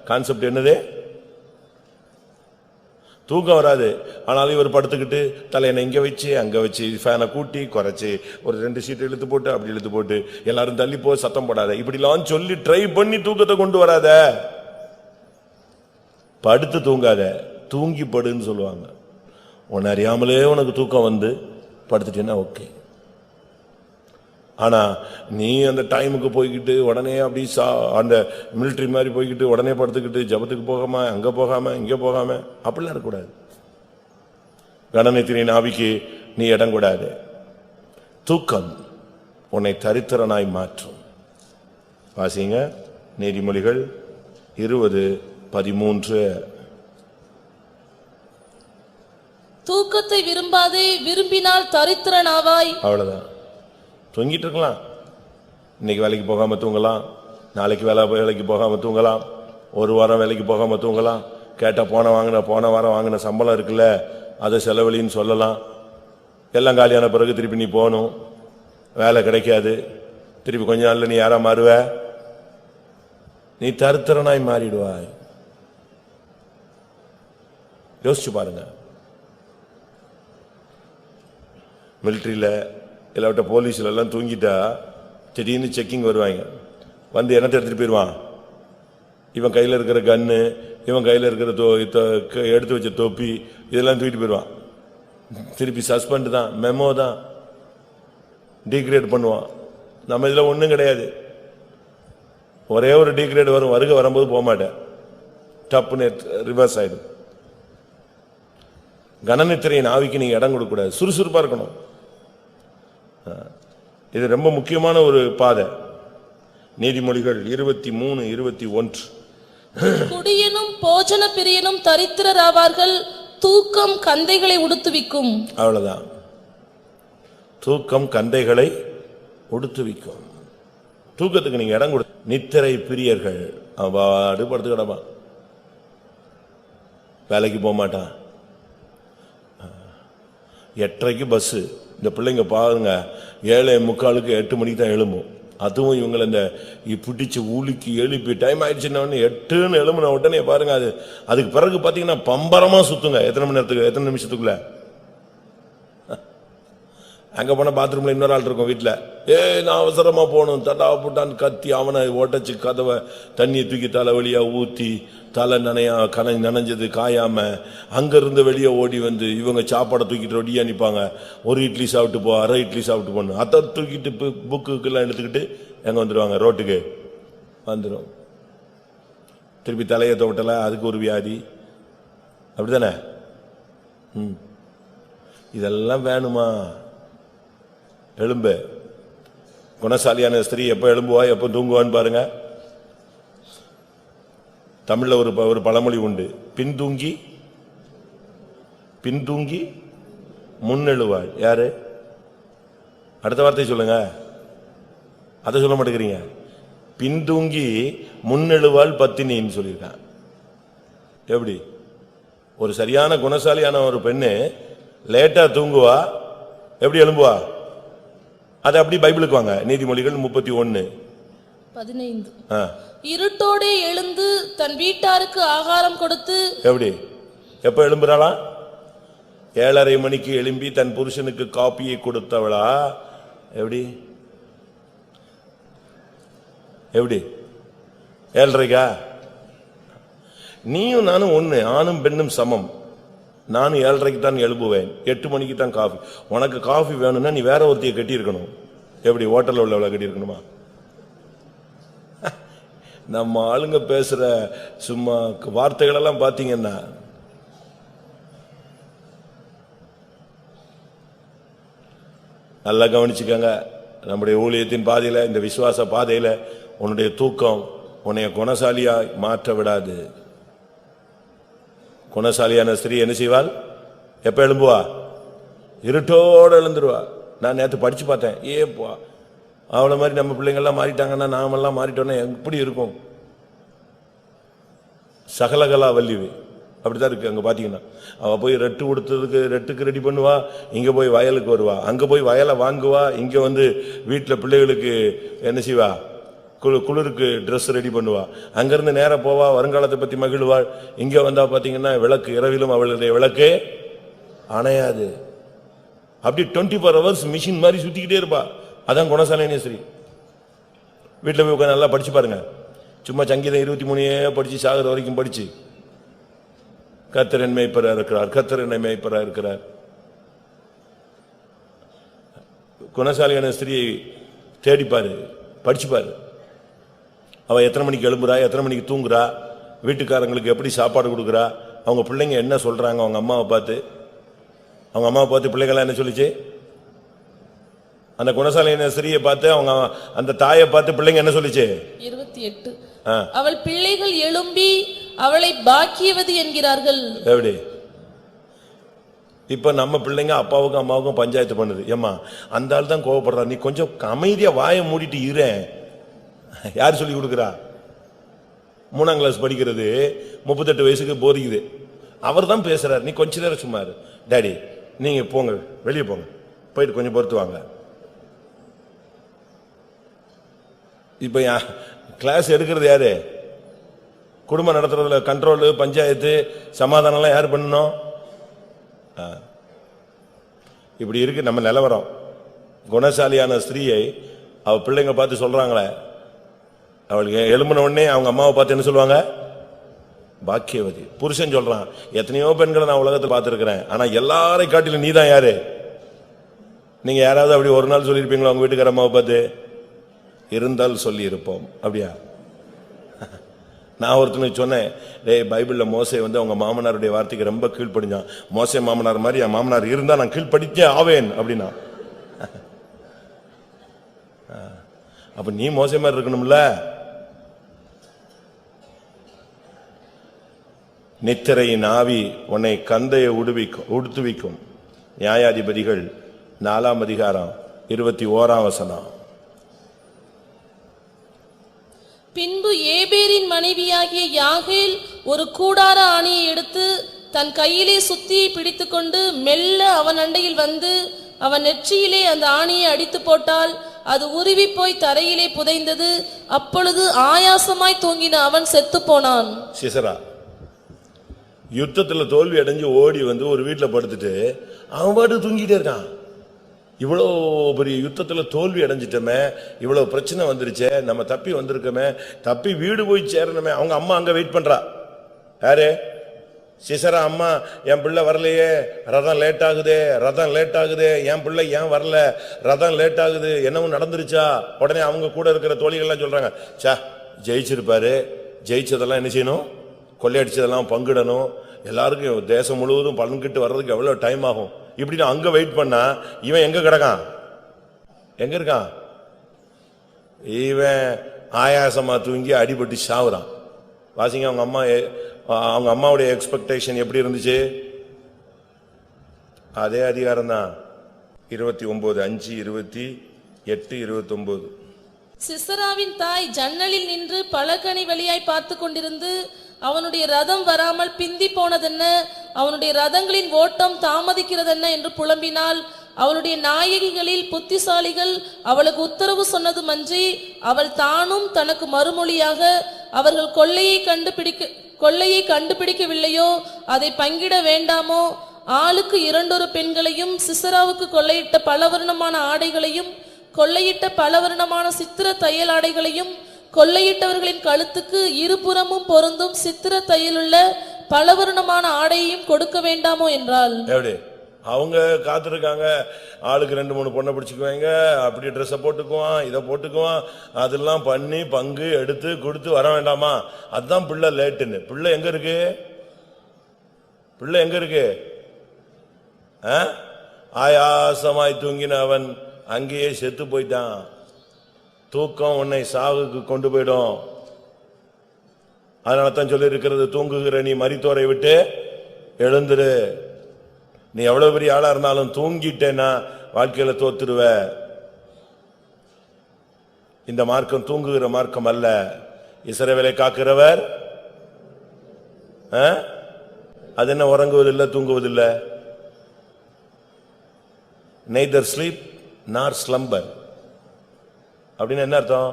கான்செப்ட் என்னது? தூக்கம் வராது, ஆனாலும் இவர் படுத்துக்கிட்டு தலையணை இங்க வச்சு அங்க வச்சு ஃபேனை கூட்டி குறைச்சி ஒரு 2 சீட் இழுத்து போட்டு அப்படி இழுத்து போட்டு எல்லாரும் தள்ளி போ, சத்தம் போடாத, இப்படிலாம் சொல்லி ட்ரை பண்ணி தூக்கத்தை கொண்டு வராத. படுத்து தூங்காத, தூங்கி படுன்னு சொல்லுவாங்க. உன்னை அறியாமலே உனக்கு தூக்கம் படுத்துட்டேன்னா ஓகே. ஆனா நீ அந்த டைமுக்கு போய்கிட்டு உடனே அப்படி அந்த மிலிட்டரி மாதிரி போய்கிட்டு உடனே படுத்துக்கிட்டு ஜபத்துக்கு போகாம அங்க போகாம இங்க போகாம அப்படிலாம் இருக்கக்கூடாது. கணனித்திரின் ஆவிக்கு நீ இடம் கூடாது. தூக்கம் உன்னை தரித்திரனாய் மாற்றும். வாசிங்க நீதிமொழிகள் 20:13. தூக்கத்தை விரும்பாதே, விரும்பினால் தரித்திரனாவாய். அவ்வளவுதான். தூங்கிட்டு இருக்கலாம். இன்னைக்கு வேலைக்கு போகாம தூங்கலாம், நாளைக்கு வேலைக்கு போகாம தூங்கலாம், ஒரு வாரம் வேலைக்கு போகாம தூங்கலாம். கேட்டா போன வாரம் வாங்கின சம்பளம் இருக்குல்ல அதை செலவழின்னு சொல்லலாம். எல்லாம் காலியான பிறகு திருப்பி நீ போகணும், வேலை கிடைக்காது, திருப்பி கொஞ்ச நாள்ல நீ யாரா மாறுவ? நீ தரித்திரனாய் மாறிடுவாய். யோசிச்சு பாருங்க. மிலிட்டரியில இல்லாவிட்ட போலீஸ்ல எல்லாம் தூங்கிட்டா திடீர்னு செக்கிங் வருவாங்க. என்னத்தை எடுத்துட்டு போயிடுவான்? இவன் கையில் இருக்கிற கன்னு, இவன் கையில் இருக்கிற எடுத்து வச்ச தொப்பி, இதெல்லாம் தூக்கிட்டு போயிடுவான். திருப்பி சஸ்பெண்ட் தான், மெமோ தான், டீக்ரேட் பண்ணுவான். நம்ம இதில் ஒன்றும் கிடையாது. ஒரே ஒரு டீக்ரேட் வரும், வரும்போது போக மாட்டேன், டப்புன்னு ரிவர்ஸ் ஆயிடும். கணனித்திரையின் ஆவிக்கு நீங்க இடம் கொடுக்க கூடாது. சுறுசுறுப்பா இருக்கணும். இது ரொம்ப முக்கியமான ஒரு பாதை. நீதிமொழிகள் 23:21. குடியனும் போஜன பிரியனும் தரித்திரராவார்கள், தூக்கம் கந்தைகளை உடுத்துவிக்கும். அவ்வளவுதான். தூக்கம் கந்தைகளை உடுத்துவிக்கும். தூக்கத்துக்கு நீங்க இடம் கொடு. நித்திரை பிரியர்கள் அவாடு படுத்து கிடப்பான், வேலைக்கு போக மாட்டான். 8:30 பஸ். இந்த பிள்ளைங்க பாருங்க 7:45 8 மணிக்கு தான் எழும்பும். அதுவும் இவங்களை இந்த பிடிச்சு ஊழிக்கு எழுப்பி டைம் ஆயிடுச்சுன்னா 8ன்னு எழும்புன உடனே பாருங்க, அதுக்கு பிறகு பாத்தீங்கன்னா பம்பரமா சுத்துங்க. எத்தனை நிமிஷத்துக்குள்ள அங்க போன பாத்ரூம்ல இன்னொரு ஆள் இருக்கும் வீட்டுல. நான் அவசரமா போகணும், தடா புட்டான்னு கத்தி அவனை ஓட்டச்சு கதவை தண்ணியை தூக்கி தலை வழியா ஊத்தி தலை நனைஞ்சது காயாம அங்க இருந்து வெளியே ஓடி இவங்க சாப்பாடை தூக்கிட்டு ரெடியா நிப்பாங்க. ஒரு இட்லி சாப்பிட்டு போ, அரை இட்லி சாப்பிட்டு போகணும். அதை தூக்கிட்டு புக்குக்கெல்லாம் எடுத்துக்கிட்டு எங்க வந்துருவாங்க, ரோட்டுக்கு வந்துடும். திருப்பி தலையை தோட்டல, அதுக்கு ஒரு வியாதி. அப்படித்தானே? இதெல்லாம் வேணுமா? எழும்பு. குணசாலியான ஸ்திரீ எப்ப எழும்புவா எப்ப தூங்குவான்னு பாருங்க. தமிழ்ல ஒரு பழமொழி உண்டு, பின்தூங்கி முன்னெழுவாள். யாரு? அடுத்த வார்த்தை சொல்லுங்க. அதை சொல்ல மாட்டேங்கிறீங்க. பின்தூங்கி முன்னெழுவாள் பத்தினின்னு சொல்லியிருக்கான். எப்படி? ஒரு சரியான குணசாலியான ஒரு பெண்ணு லேட்டா தூங்குவா, எப்படி எழும்புவா? அது அப்படி பைபிளுக்கு வாங்க. நீதிமொழிகள் 31:15. இருட்டோடே எழுந்து தன் வீட்டாருக்கு ஆகாரம் கொடுத்து. எப்படி? எப்ப எழும்புறாளா? 7:30 மணிக்கு எழும்பி தன் புருஷனுக்கு காப்பியை கொடுத்தவளா? எப்படி 7:30? நீயும் நானும் ஒண்ணு, ஆணும் பெண்ணும் சமம். நானும் 7:30 தான் எழுப்புவேன், 8 மணிக்கு தான் காஃபி. உனக்கு காஃபி வேணும்னா நீ வேற ஒருத்தைய கட்டி இருக்கணும். எப்படி? ஹோட்டல்ல உள்ளவளை கட்டி இருக்கணுமா? நம்ம ஆளுங்க பேசுற சும்மா வார்த்தைகள் எல்லாம் பாத்தீங்கன்னா நல்லா கவனிச்சுக்கங்க. நம்முடைய ஊழியத்தின் பாதையில, இந்த விசுவாச பாதையில உன்னுடைய தூக்கம் உன்னைய குணசாலியா மாற்ற விடாது. குணசாலியான ஸ்திரீ என்ன செய்வாள்? எப்ப எழும்புவா? இருட்டோடு எழுந்துருவா. நான் நேற்று படிச்சு பார்த்தேன். ஏப்பா அவளை மாதிரி நம்ம பிள்ளைங்கள்லாம் மாறிட்டாங்கன்னா நாமெல்லாம் மாறிட்டோன்னா எப்படி இருக்கும்? சகலகலா வல்லிவு அப்படித்தான் இருக்கு. அங்க பாத்தீங்கன்னா அவ போய் ரெட்டுக்கு ரெடி பண்ணுவா, இங்க போய் வயலுக்கு வருவா, அங்க போய் வயலை வாங்குவா, இங்க வந்து வீட்டுல பிள்ளைகளுக்கு என்ன செய்வா? குளிருக்கு ட்ரெஸ் ரெடி பண்ணுவா, அங்கிருந்து நேரம் போவா, வருங்காலத்தை பத்தி மகிழ்வாள். இங்க வந்தா பாத்தீங்கன்னா விளக்கு, இரவிலும் அவளுடைய விளக்கு அணையாது. அப்படி 24 hours மிஷின் மாதிரி சுத்திக்கிட்டே இருப்பா. அதான் குணசாலினி ஸ்ரீ. வீட்டுல போய் உட்காந்து நல்லா படிச்சு பாருங்க. சும்மா சங்கீதம் 23 படிச்சு சாகுற வரைக்கும் படிச்சு, கர்த்தர் என் மேய்ப்பரா இருக்கிறார், கர்த்தர் என்னை மேய்ப்பரா இருக்கிறார். குணசாலியான ஸ்திரியை தேடிப்பாரு, படிச்சுப்பாரு. அவ எத்தனை மணிக்கு எழும்புறா, எத்தனை மணிக்கு தூங்குறா, வீட்டுக்காரங்களுக்கு எப்படி சாப்பாடு கொடுக்குறா, அவங்க பிள்ளைங்க என்ன சொல்றாங்க அவங்க அம்மாவை பார்த்து. அவங்க அம்மாவை பார்த்து பிள்ளைங்களாம் என்ன சொல்லிச்சு? அந்த குணசாலியான ஸ்திரியை பார்த்து அவங்க அந்த தாயை பார்த்து பிள்ளைங்க என்ன சொல்லிச்சு? 28 அவள் பிள்ளைகள் எழும்பி அவளை பாக்கியவதி என்கிறார்கள். எப்படி? இப்ப நம்ம பிள்ளைங்க அப்பாவுக்கும் அம்மாவுக்கும் பஞ்சாயத்து பண்ணுது. ஏம்மா அந்த ஆள் தான் கோவப்படுறா, நீ கொஞ்சம் அமைதியா வாயை மூடிட்டு இரு. யார் சொல்லி கொடுக்குறா? 3ஆம் கிளாஸ் படிக்கிறது 38 வயசுக்கு போதிக்குது. அவர் தான் பேசுறாரு, நீ கொஞ்ச நேரம் சும்மா இரு. டாடி நீங்க போங்க, வெளியே போங்க, போயிட்டு கொஞ்சம் பொறுத்து வாங்க. இப்ப கிளாஸ் எடுக்கிறது யாரு? குடும்பம் நடத்துறதுல கண்ட்ரோல், பஞ்சாயத்து, சமாதானம் எல்லாம் யார் பண்ணணும்? இப்படி இருக்கு நம்ம நிலவரம். குணசாலியான ஸ்திரீயை அவ பிள்ளைங்க பார்த்து சொல்றாங்களே, அவளுக்கு எழும்பின உடனே அவங்க அம்மாவை பார்த்து என்ன சொல்லுவாங்க? பாக்கியவதி. புருஷன் சொல்றான், எத்தனையோ பெண்களை நான் உலகத்தை பார்த்திருக்கிறேன், ஆனா எல்லாரை காட்டிலும் நீ தான் யாரு? நீங்க யாராவது அப்படி ஒரு நாள் சொல்லியிருப்பீங்களா உங்க வீட்டுக்கார அம்மாவை பார்த்து? இருந்தால் சொல்லி இருப்போம். அப்படியா? நான் ஒருத்தனுக்கு சொன்னேன், டேய் பைபிள்ல மோசே வந்து அவங்க மாமனாருடைய வார்த்தைக்கு ரொம்ப கீழ்ப்படிஞ்சான். மோசே மாமனார் மாதிரி என் மாமனார் இருந்தா நான் கீழ்ப்படித்தே ஆவேன் அப்படின்னா. அப்ப நீ மோசே மாதிரி இருக்கணும்ல. நித்திரையின் ஆவி உன்னை கந்தையை உடுத்துவிக்கும். நியாயாதிபதிகள் 4ஆம் அதிகாரம் 21ஆம் வசனம். பின்பு ஏபேரின் மனைவியாகிய யாகேல் ஒரு கூடார ஆணியை எடுத்து தன் கையிலே சுத்தியை பிடித்துக்கொண்டு மெல்ல அவன் அண்டையில் வந்து அவன் நெற்றியிலே அந்த ஆணியை அடித்து போட்டால் அது உருவி போய் தரையிலே புதைந்தது. அப்பொழுது ஆயாசமாய் தூங்கின அவன் செத்து போனான். சிசரா யுத்தத்துல தோல்வி அடைஞ்சு ஓடி வந்து ஒரு வீட்டுல படுத்துட்டு அவன் பாட்டு தூங்கிட்டே இருக்கான். இவ்வளோ பெரிய யுத்தத்துல தோல்வி அடைஞ்சிட்டோமே, இவ்வளவு பிரச்சனை வந்துருச்சே, நம்ம தப்பி வந்திருக்கோமே, தப்பி வீடு போய் சேரணுமே. அவங்க அம்மா அங்க வெயிட் பண்றா. யாரு? சிசரா அம்மா. என் பிள்ளை வரலையே, ரதம் லேட் ஆகுதே, ரதம் லேட் ஆகுதே, என் பிள்ளை ஏன் வரல, ரதம் லேட் ஆகுது, என்னவும் நடந்துருச்சா? உடனே அவங்க கூட இருக்கிற தோழிகள்லாம் சொல்றாங்க, சா ஜெயிச்சிருப்பாரு, ஜெயிச்சதெல்லாம் என்ன செய்யணும்? கொள்ளையடிச்சதெல்லாம் பங்கிடணும், எல்லாருக்கும் தேசம் முழுவதும் பங்கிட்டு வர்றதுக்கு எவ்வளவு டைம் ஆகும். இப்படின்னு அங்க வெயிட் பண்ணா இவன் எங்க கிடக்கான்? எங்க இருக்கான்? இவன் ஆயாசமா தூங்கி அடிபட்டு சாவுறான். வாசிங்க அவங்க அம்மாவுடைய எக்ஸ்பெக்டேஷன் எப்படி இருந்துச்சு? அதே அதிகாரம் தான் 29:5-28-29. சிசராவின் தாய் ஜன்னலில் நின்று பலகணி வழியாய் பார்த்து கொண்டிருந்து அவனுடைய ரதம் வராமல் பிந்தி போனதென்ன, அவனுடைய ரதங்களின் ஓட்டம் தாமதிக்கிறதென்ன என்று புலம்பினாள். அவளுடைய நாயகிகளில் புத்திசாலிகள் அவளுக்கு உத்தரவு சொன்னதுமன்றி அவள் தானும் தனக்கு மறுமொழியாக, அவர்கள் கொள்ளையை கண்டுபிடிக்கவில்லையோ, அதை பங்கிட வேண்டாமோ? ஆளுக்கு 2 பெண்களையும் சிசராவுக்கு கொள்ளையிட்ட பலவர்ணமான ஆடைகளையும் கொள்ளையிட்ட பலவர்ணமான சித்திர தையல் ஆடைகளையும் கொள்ளையிட்டவர்களின் கழுத்துக்கு இருபுறமும் பொருந்தும் சித்திர தையலுள்ள பலவர்ணமான ஆடையையும் கொடுக்க வேண்டாமோ என்றாள். அவங்க காத்திருக்காங்க, ஆளுக்கு 2-3 பொண்ணை பிடிச்சுக்குவாங்க, அப்படி ட்ரெஸ்ஸை போட்டுக்குவான், இதை போட்டுக்குவான், அதெல்லாம் பண்ணி பங்கு எடுத்து கொடுத்து வர வேண்டாமா? அதுதான் பிள்ளை லேட்டுன்னு. பிள்ளை எங்க இருக்கு? பிள்ளை எங்க இருக்கு? ஆயாசமாய் தூங்கின அவன் அங்கேயே செத்து போயிட்டான். தூக்கம் உன்னை சாவுக்கு கொண்டு போயிடும். அதனால தான் சொல்லி இருக்கிறது, தூங்குகிற நீ மரித்தோரை விட்டு எழுந்துரு. நீ எவ்வளவு பெரிய ஆளா இருந்தாலும் தூங்கிட்டேன்னா வாழ்க்கையில தோத்துருவ. இந்த மார்க்கம் தூங்குகிற மார்க்கம் அல்ல. இஸ்ரவேலை காக்கிறவர் அது என்ன, உறங்குவதில்லை, தூங்குவதில்லை. neither sleep nor slumber அப்படின்னு என்ன அர்த்தம்?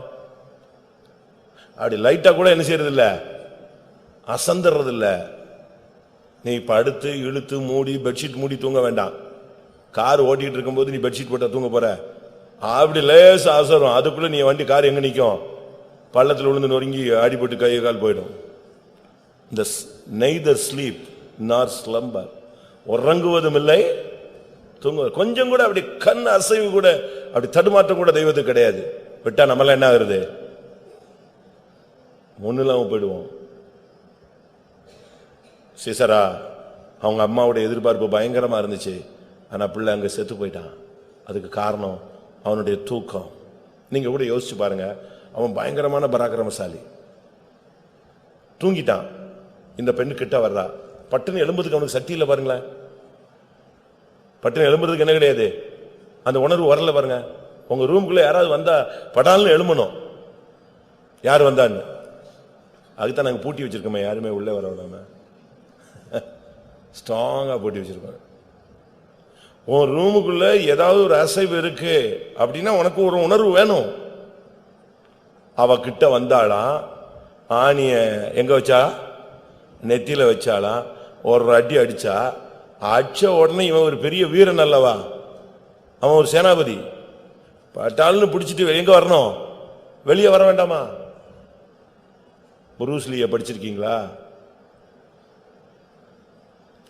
அப்படி லைட்டா கூட என்ன செய்யறது இல்ல, அசந்தறது இல்ல. நீ படுத்து இழுத்து மூடி பெட்ஷீட் மூடி தூங்க வேண்டாம். கார் ஓட்டிட்டு இருக்கும்போது நீ பெட்ஷீட் போட்டா தூங்க போற? அப்படி லேசா அசரும், அதுக்குள்ள நீ வண்டி கார் எங்க நிக்கும்? பள்ளத்தில் விழுந்து நொறுங்கி அடிபட்டு கை கால் போயிடும். இந்த neither sleep nor slumber, உறங்குவதும் இல்லை தூங்க. கொஞ்சம் கூட அப்படி கண் அசைவு கூட, அப்படி தடுமாற்றம் கூட தெய்வத்துக்கு கிடையாது. விட்டா நம்மளாம் என்ன ஆகுறது? ஒண்ணுலாம போயிடுவோம். சீசரா அவங்க அம்மாவுடைய எதிர்பார்ப்பு பயங்கரமா இருந்துச்சு. ஆனா பிள்ளை அங்க செத்து போயிட்டான். அதுக்கு காரணம் அவனுடைய தூக்கம். நீங்க கூட யோசிச்சு பாருங்க, அவன் பயங்கரமான பராக்கிரமசாலி. தூங்கிட்டான். இந்த பெண்ணு கிட்ட வர்றா, பட்டுன்னு எழும்புறதுக்கு அவனுக்கு சக்தி இல்லை பாருங்களேன். பட்டுன்னு எழும்புறதுக்கு என்ன கிடையாது, அந்த உணர்வு வரல பாருங்க. உங்க ரூமுக்குள்ள யாராவது வந்தா படால்னு எழும்பணும், யார் வந்தான்னு. அதுதான் நாங்க பூட்டி வச்சிருக்கோமே, யாருமே உள்ளே வர விடாம ஸ்ட்ராங்கா பூட்டி வச்சிருக்கோம். உன் ரூமுக்குள்ள ஏதாவது ஒரு அசைவு இருக்கு அப்படின்னா உனக்கு ஒரு உணர்வு வேணும். அவ கிட்ட வந்தாளாம், ஆணிய எங்க வச்சா, நெத்தியில வச்சாலாம். ஒரு அடி அடிச்சா, அடிச்ச உடனே இவன் ஒரு பெரிய வீரன் அல்லவா, அவன் ஒரு சேனாபதி. பட்டாள்னு பிடிச்சிட்டு எங்க வரணும், வெளியே வர வேண்டாமா? புரூஸ்லிய படிச்சிருக்கீங்களா?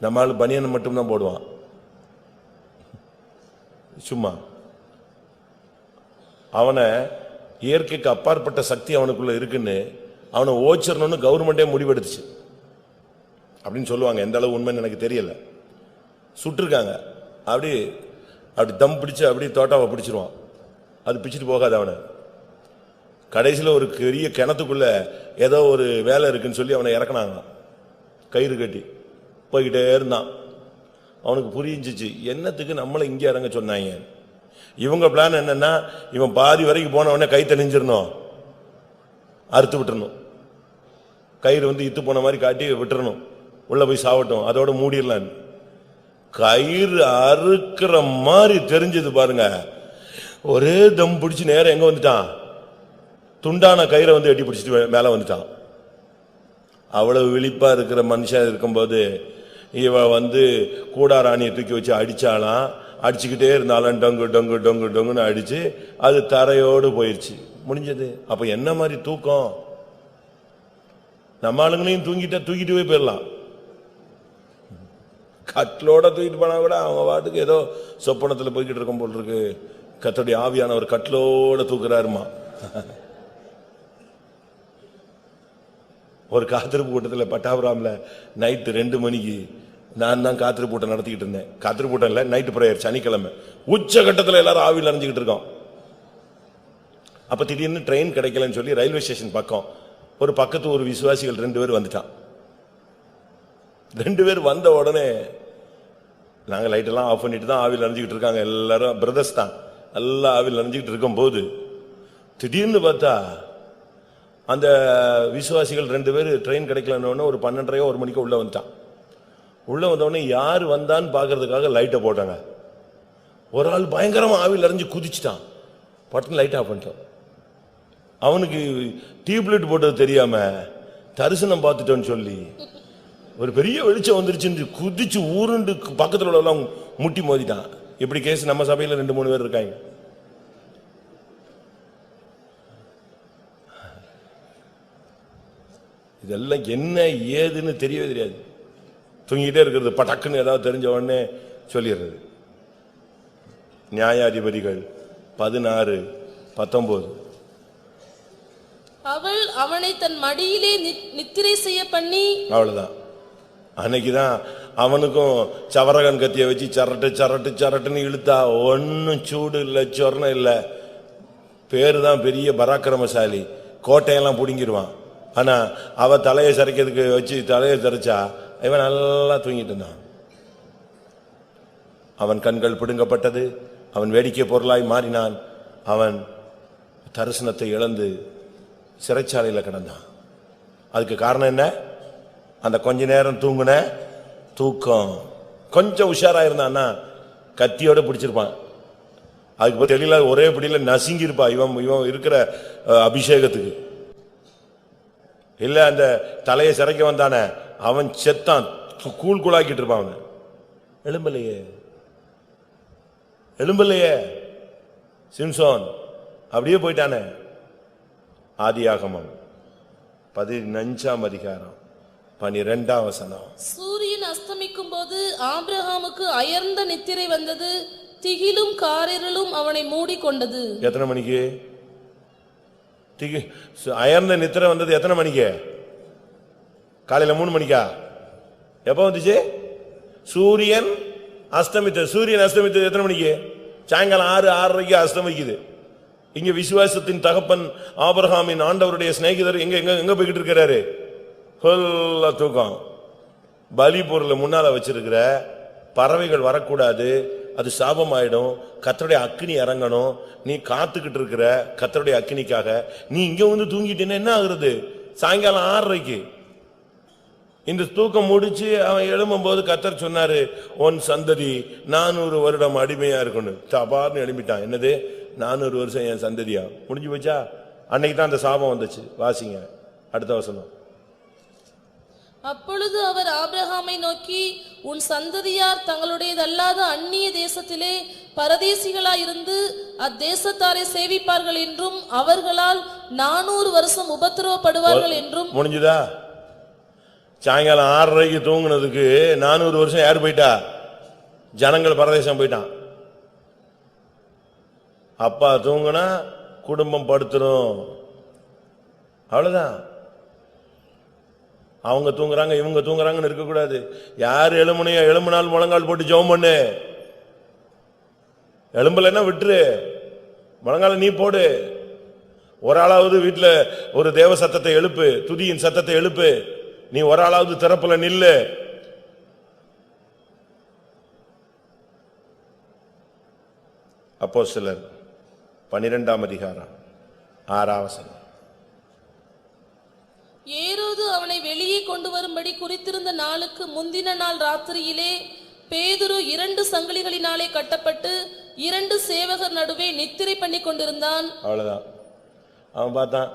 நம்மால் பனியன் மட்டும்தான் போடுவான் சும்மா. அவனை இயற்கைக்கு அப்பாற்பட்ட சக்தி அவனுக்குள்ள இருக்குன்னு அவனை ஓச்சிடணும்னு கவர்மெண்டே முடிவெடுத்துச்சு அப்படின்னு சொல்லுவாங்க. எந்த அளவு உண்மைன்னு எனக்கு தெரியல. சுட்டிருக்காங்க. அப்படி அப்படி தம் பிடிச்சு அப்படி தோட்டாவை பிடிச்சிருவான். அது பிடிச்சிட்டு போகாது அவனை. கடைசியில் ஒரு பெரிய கிணத்துக்குள்ள ஏதோ ஒரு வேலை இருக்குன்னு சொல்லி அவனை இறக்குனாங்க, கயிறு கட்டி. போய்கிட்டே இருந்தான். அவனுக்கு புரிஞ்சிச்சு, என்னத்துக்கு நம்மளை இங்கே இறங்க சொன்னாங்க. இவங்க பிளான் என்னன்னா, இவன் பாதி வரைக்கும் போன உடனே கை தணிஞ்சிடணும், அறுத்து விட்டுறணும். கயிறு வந்து இத்து போன மாதிரி காட்டி விட்டுறணும், உள்ள போய் சாவட்டும், அதோட மூடிடலாம். கயிறு அறுக்கிற மாதிரி தெரிஞ்சது பாருங்க. ஒரே தம் பிடிச்சு நேரம் எங்க வந்துட்டான், துண்டான கயிறை வந்து எட்டி பிடிச்சிட்டு மேல வந்துட்டான். அவ்வளவு விழிப்பா இருக்கிற மனுஷன் இருக்கும்போது இவ வந்து கூடாராணியை தூக்கி வச்சு அடிச்சாலாம். அடிச்சுக்கிட்டே இருந்தாலும் டொங்கு டொங்கு டொங்கு டொங்குன்னு அடிச்சு அது தரையோடு போயிடுச்சு, முடிஞ்சது. அப்ப என்ன மாதிரி தூக்கம்? நம்ம ஆளுங்களையும் தூக்கிட்டு போய் போயிடலாம். கட்டிலோட தூக்கிட்டு போனா கூட அவங்க வாட்டுக்கு ஏதோ சொப்பனத்துல போய்கிட்டு இருக்கும் போல் இருக்கு. கர்த்தருடைய ஆவியானவர் கட்டிலோட தூக்குறாருமா. ஒரு காத்திருப்பு கூட்டத்தில் பட்டாபுராம்ல நைட்டு 2 மணிக்கு நான் தான் காத்திருப்பு கூட்டம் நடத்திக்கிட்டு இருந்தேன். காத்திருப்பு கூட்டம் இல்லை, நைட்டு பிரேயர், சனிக்கிழமை. உச்சகட்டத்தில் எல்லாரும் ஆவியில் அறிஞ்சுக்கிட்டு இருக்கோம். அப்ப திடீர்னு ட்ரெயின் கிடைக்கலன்னு சொல்லி ரயில்வே ஸ்டேஷன் பக்கம் ஒரு பக்கத்து ஒரு விசுவாசிகள் 2 பேர் வந்துட்டான். 2 பேர் வந்த உடனே நாங்கள் லைட்டெல்லாம் ஆஃப் பண்ணிட்டு தான் ஆவியில் அறிஞ்சுக்கிட்டு இருக்காங்க. எல்லாரும் பிரதர்ஸ் தான், எல்லாம் ஆவியில் அறிஞ்சுக்கிட்டு இருக்கும் போது திடீர்னு பார்த்தா அந்த விசுவாசிகள் 2 பேர் ட்ரெயின் கிடைக்கலன்னு ஒரு 12:30 1 மணிக்கு உள்ள வந்துட்டான். உள்ள வந்தவொடனே யார் வந்தான்னு பாக்குறதுக்காக லைட்டை போட்டாங்க. ஒரு ஆள் பயங்கரமா ஆவியில் அறிஞ்சு குதிச்சுட்டான். பட்டன் லைட் ஆஃப் பண்ணிட்டான். அவனுக்கு டியூப்லைட் போட்டது தெரியாம தரிசனம் பார்த்துட்டோன்னு சொல்லி ஒரு பெரிய வெளிச்சம் வந்துருச்சு, குதிச்சு ஊருண்டு பக்கத்தில் உள்ளவெல்லாம் முட்டி மோதிட்டான். இப்படி கேஸ் நம்ம சபையில 2-3 பேர் இருக்காங்க. இதெல்லாம் என்ன ஏதுன்னு தெரியவே தெரியாது. தூங்கிட்டே இருக்கிறது, பட்டக்குன்னு ஏதாவது தெரிஞ்ச உடனே சொல்லிடுறது. நியாயாதிபதிகள் 16:19. அவள் அவனை தன் மடியிலே நித்திரை செய்ய பண்ணி, அவ்வளவுதான். அன்னைக்குதான் அவனுக்கும் சவரகன் கத்திய வச்சு சரட்டு சரட்டு சரட்டுன்னு இழுத்தா ஒன்னும் சூடு இல்லை, சொர்ணம் இல்லை. பேரு தான் பெரிய பராக்கிரமசாலி, கோட்டையெல்லாம் பிடுங்கிடுவான். ஆனா அவ தலையை சரிக்கிறதுக்கு வச்சு தலையை சரிச்சா இவன் நல்லா தூங்கிட்டு இருந்தான். அவன் கண்கள் பிடுங்கப்பட்டது, அவன் வேடிக்கை பொருளாய் மாறினான், அவன் தரிசனத்தை இழந்து சிறைச்சாலையில் கிடந்தான். அதுக்கு காரணம் என்ன? அந்த கொஞ்ச நேரம் தூங்குன தூக்கம். கொஞ்சம் உஷாரா இருந்தான்னா கத்தியோட பிடிச்சிருப்பான். அதுக்கு தெரியல, ஒரே பிடியில நசுங்கி இருப்பா இவன் இவன் இருக்கிற அபிஷேகத்துக்கு. இல்ல அந்த தலையை சிறைக்க வந்தானே அவன் செத்தான், கூழ் கூழாக்கிட்டு இருப்பான். அவன் எழும்பலையே எழும்பலையே சிம்சோன் அப்படியே போயிட்டானே. ஆதியாகமம் 15ஆம் அதிகாரம் 12ஆம் வசனம். சூரியன் அஸ்தமிக்கும் போது ஆபிரகாமுக்கு அயர்ந்த நித்திரை வந்தது, திகிலும் காரிருளும் அவனை மூடிக்கொண்டது. எத்தனை மணிக்கு அயர்ந்த நித்திரை வந்தது? எத்தனை மணிக்கு? காலையில 3 மணிக்கா? எப்ப வந்துச்சு? சூரியன் அஸ்தமித்தது. சூரியன் அஸ்தமித்தது எத்தனை மணிக்கு? சாயங்காலம் 6:30 அஸ்தமிக்குது. இங்க விசுவாசத்தின் தகப்பன் ஆபிரகாமின் ஆண்டவருடைய சிநேகிதர் எங்க எங்க எங்க போய்கிட்டு இருக்கிறாரு? தூக்கம். பலி பொருளை முன்னால வச்சிருக்கிற பறவைகள் வரக்கூடாது, அது சாபம் ஆயிடும், கர்த்தருடைய அக்கினி இறங்கணும். நீ காத்துக்கிட்டு இருக்கிற கர்த்தருடைய அக்கினிக்காக. நீ இங்க வந்து தூங்கிட்டேன்னா என்ன ஆகுறது? சாயங்காலம் 6:30 இந்த தூக்கம் முடிச்சு அவன் எழும்பும் போது கர்த்தர் சொன்னாரு, உன் சந்ததி 400 வருடம் அடிமையா இருக்கணும். தபார்னு எழுப்பிட்டான். என்னது 400 வருஷம் என் சந்ததியா? முடிஞ்சு போச்சா? அன்னைக்கு தான் அந்த சாபம் வந்துச்சு. வாசிங்க அடுத்த வசனம். அப்பொழுது அவர் ஆபிரகாமை நோக்கி, உன் சந்ததியார் தங்களுடையதல்லாத அந்நிய தேசத்திலே பரதேசிகளாயிருந்து அத்தேசத்தாரை சேவிப்பார்கள் என்றும் அவர்களால் 400 வருஷம் உபத்திரவப்படுவார்கள் என்றும். முடிஞ்சுதா? சாயங்காலம் 6:30 தூங்குனதுக்கு 400 வருஷம் யாரு போயிட்டா? ஜனங்கள் பரதேசம் போயிட்டான். அப்பா தூங்குனா குடும்பம் படுத்துரும், அவ்வளவுதான். அவங்க தூங்குறாங்க இவங்க தூங்குறாங்கன்னு இருக்கக்கூடாது. யாரு எழுமுனையோ எழுமுனால் முழங்கால் போட்டு ஜெபம் பண்ணு. எழும்பலன்னா விட்டுரு, முழங்கால நீ போடு. ஒரு ஆளாவது வீட்டுல ஒரு தேவ சத்தத்தை எழுப்பு, துதியின் சத்தத்தை எழுப்பு. நீ ஒரு ஆளாவது திறப்புல நில்லு. அப்போஸ்தலர் 12ஆம் அதிகாரம் 6ஆம் வசனம். ஏரோது அவனை வெளியே கொண்டு வரும்படி குறித்திருந்த நாளுக்கு முந்தின நாள் ராத்திரியிலே பேதுரு 2 சங்கிலிகளினாலே கட்டப்பட்டு 2 சேவகர் நடுவே நித்திரை பண்ணி கொண்டிருந்தான். அவ்வளவுதான். அவன் பார்த்தான்,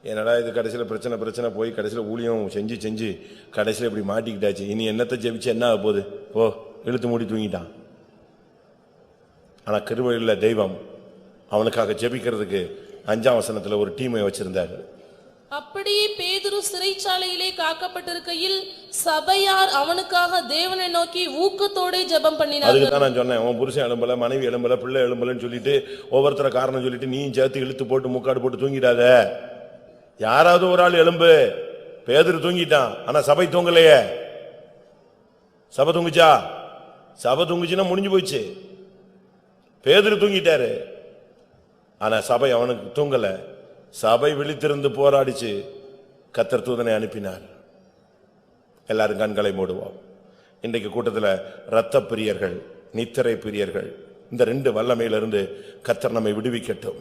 என்னடா இது கடைசியில பிரச்சனை போய் கடைசியில ஊழியம் செஞ்சு கடைசியில இப்படி மாட்டிக்கிட்டாச்சு. இனி என்னத்தை ஜெபிச்சு என்ன ஆக போகுது? ஓ, இழுத்து மூடி தூங்கிட்டான். ஆனா கிருபையுள்ள தெய்வம் அவனுக்காக ஜெபிக்கிறதுக்கு 5ஆம் வசனத்துல ஒரு டீமை வச்சிருந்தாரு. அப்படியே பேதுரு சிறைச்சாலையிலே காக்கப்பட்டிருக்கையில் சபையார் அவனுக்காக தேவனை நோக்கி ஊக்கத்தோட ஜெபம் பண்ணினார்கள். அதுக்கு தான் நான் சொன்னேன், உன் புருஷன் எழும்பல, மனைவி எழும்பல, பிள்ளை எழும்பலன்னு சொல்லிட்டு ஒவ்வொருத்தர காரணம் சொல்லிட்டு நீ சேர்த்து இழுத்து போட்டு முக்காடு போட்டு தூங்கிடாத. யாராவது ஒரு ஆள் எழும்பு. பேதுரு தூங்கிட்டான், ஆனா சபை தூங்கலையே. சபை தூங்குச்சா? சபை தூங்குச்சுன்னா முடிஞ்சு போச்சு. பேதுரு தூங்கிட்டாரு, ஆனா சபை அவனுக்கு தூங்கல. சபை விழித்திருந்து போராடிச்சு. கர்த்தர் தூதனை அனுப்பினார். எல்லாரும் கண்களை மூடுவோம். இன்றைக்கு கூட்டத்தில் இரத்த பிரியர்கள், நித்திரை பிரியர்கள், இந்த 2 வல்லமையிலிருந்து கர்த்தர் நம்மை விடுவிக்கட்டும்.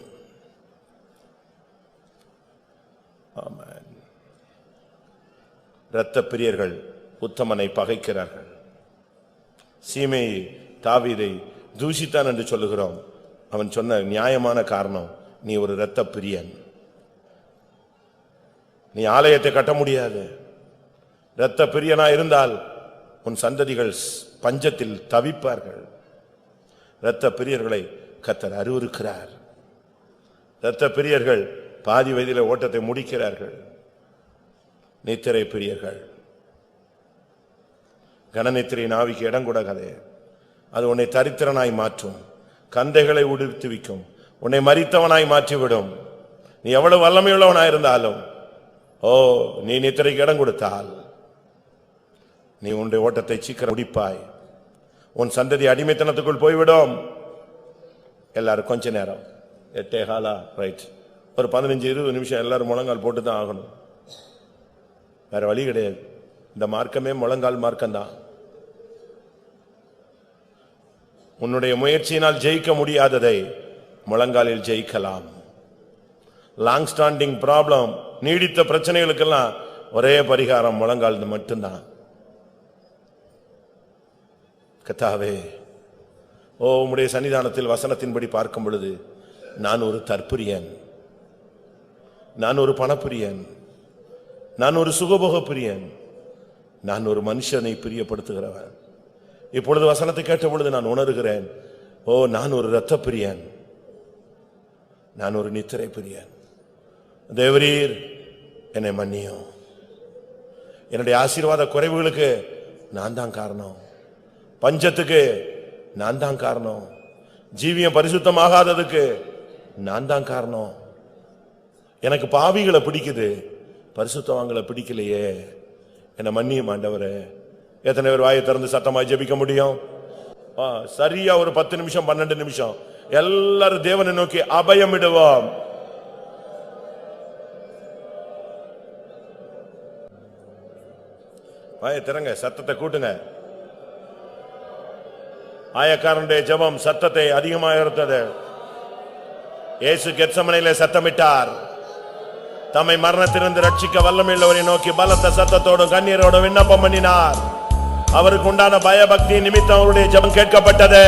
ஆமென். இரத்த பிரியர்கள் உத்தமனை பகைக்கிறார்கள். சீமையை தாவீதை தூஷித்தான் என்று சொல்லுகிறோம். அவன் சொன்ன நியாயமான காரணம், நீ ஒரு இரத்த பிரியன், நீ ஆலயத்தை கட்ட முடியாது. இரத்த பிரியனா இருந்தால் உன் சந்ததிகள் பஞ்சத்தில் தவிப்பார்கள். இரத்த பிரியர்களை கர்த்தர் அருவருக்கிறார். இரத்த பிரியர்கள் பாதி வயதிலே ஓட்டத்தை முடிக்கிறார்கள். நித்திரை பிரியர்கள், கனநித்திரையின் ஆவிக்கு இடம் கொடுக்காதே. அது உன்னை தரித்திரனாய் மாற்றும், கந்தைகளை உடுத்துவிக்கும், உன்னை மரித்தவனாய் மாற்றிவிடும். நீ எவ்வளவு வல்லமையுள்ளவனாயிருந்தாலும், ஓ, நீ நித்திரைக்கு இடம் கொடுத்தால் நீ உன்னுடைய ஓட்டத்தை சீக்கிரம் முடிப்பாய். உன் சந்ததி அடிமைத்தனத்துக்குள் போய்விடும். எல்லாரும் கொஞ்ச நேரம் 8:15 ரைட், ஒரு 15-20 நிமிஷம் எல்லாரும் முழங்கால் போட்டு தான் ஆகணும். வேற வழி கிடையாது. இந்த மார்க்கமே முழங்கால் மார்க்கம்தான். உன்னுடைய முயற்சியினால் ஜெயிக்க முடியாததை முழங்காலில் ஜெயிக்கலாம். லாங் ஸ்டாண்டிங் ப்ராப்ளம், நீடித்த பிரச்சனைகளுக்கெல்லாம் ஒரே பரிகாரம் முழங்கால் மட்டும்தான். கர்த்தாவே, உம்முடைய சன்னிதானத்தில் வசனத்தின்படி பார்க்கும் பொழுது நான் ஒரு தற்பிரியன், நான் ஒரு பணப்பிரியன், நான் ஒரு சுகபோக பிரியன், நான் ஒரு மனுஷனை பிரியப்படுத்துகிறவன். இப்பொழுது வசனத்தை கேட்ட பொழுது நான் உணர்கிறேன், நான் ஒரு இரத்த பிரியன், நான் ஒரு நித்திரை பிரியன். தேவரீர் என்னை மன்னியும். என்னுடைய ஆசீர்வாத குறைவுகளுக்கு நான் தான் காரணம், பஞ்சத்துக்கு நான் தான் காரணம், ஜீவியம் பரிசுத்தமாகாததுக்கு நான் தான் காரணம். எனக்கு பாவிகளை பிடிக்குது, பரிசுத்தவான்களை பிடிக்கலையே, என்னை மன்னியும் ஆண்டவரே. எத்தனை பேர் வாயை திறந்து சத்தமாய் ஜெபிக்க முடியும்? சரியா ஒரு 10 நிமிஷம் 12 நிமிஷம் எல்லாரும் தேவனை நோக்கி அபயமிடுவோம். வாயை திறங்க, சத்தத்தை கூட்டுங்க. ஆயக்காரனுடைய ஜெபம் சத்தத்தை அதிகமாக இருந்தது. இயேசு கெத்சமனையிலே சத்தமிட்டார். தம்மை மரணத்திலிருந்து ரட்சிக்க வல்லமையுள்ளவரை நோக்கி பலத்த சத்தத்தோடும் கண்ணீரோடும் விண்ணப்பம் பண்ணினார். அவருக்கு உண்டான பயபக்தி நிமித்தம் அவருடைய ஜெபம் கேட்கப்பட்டது.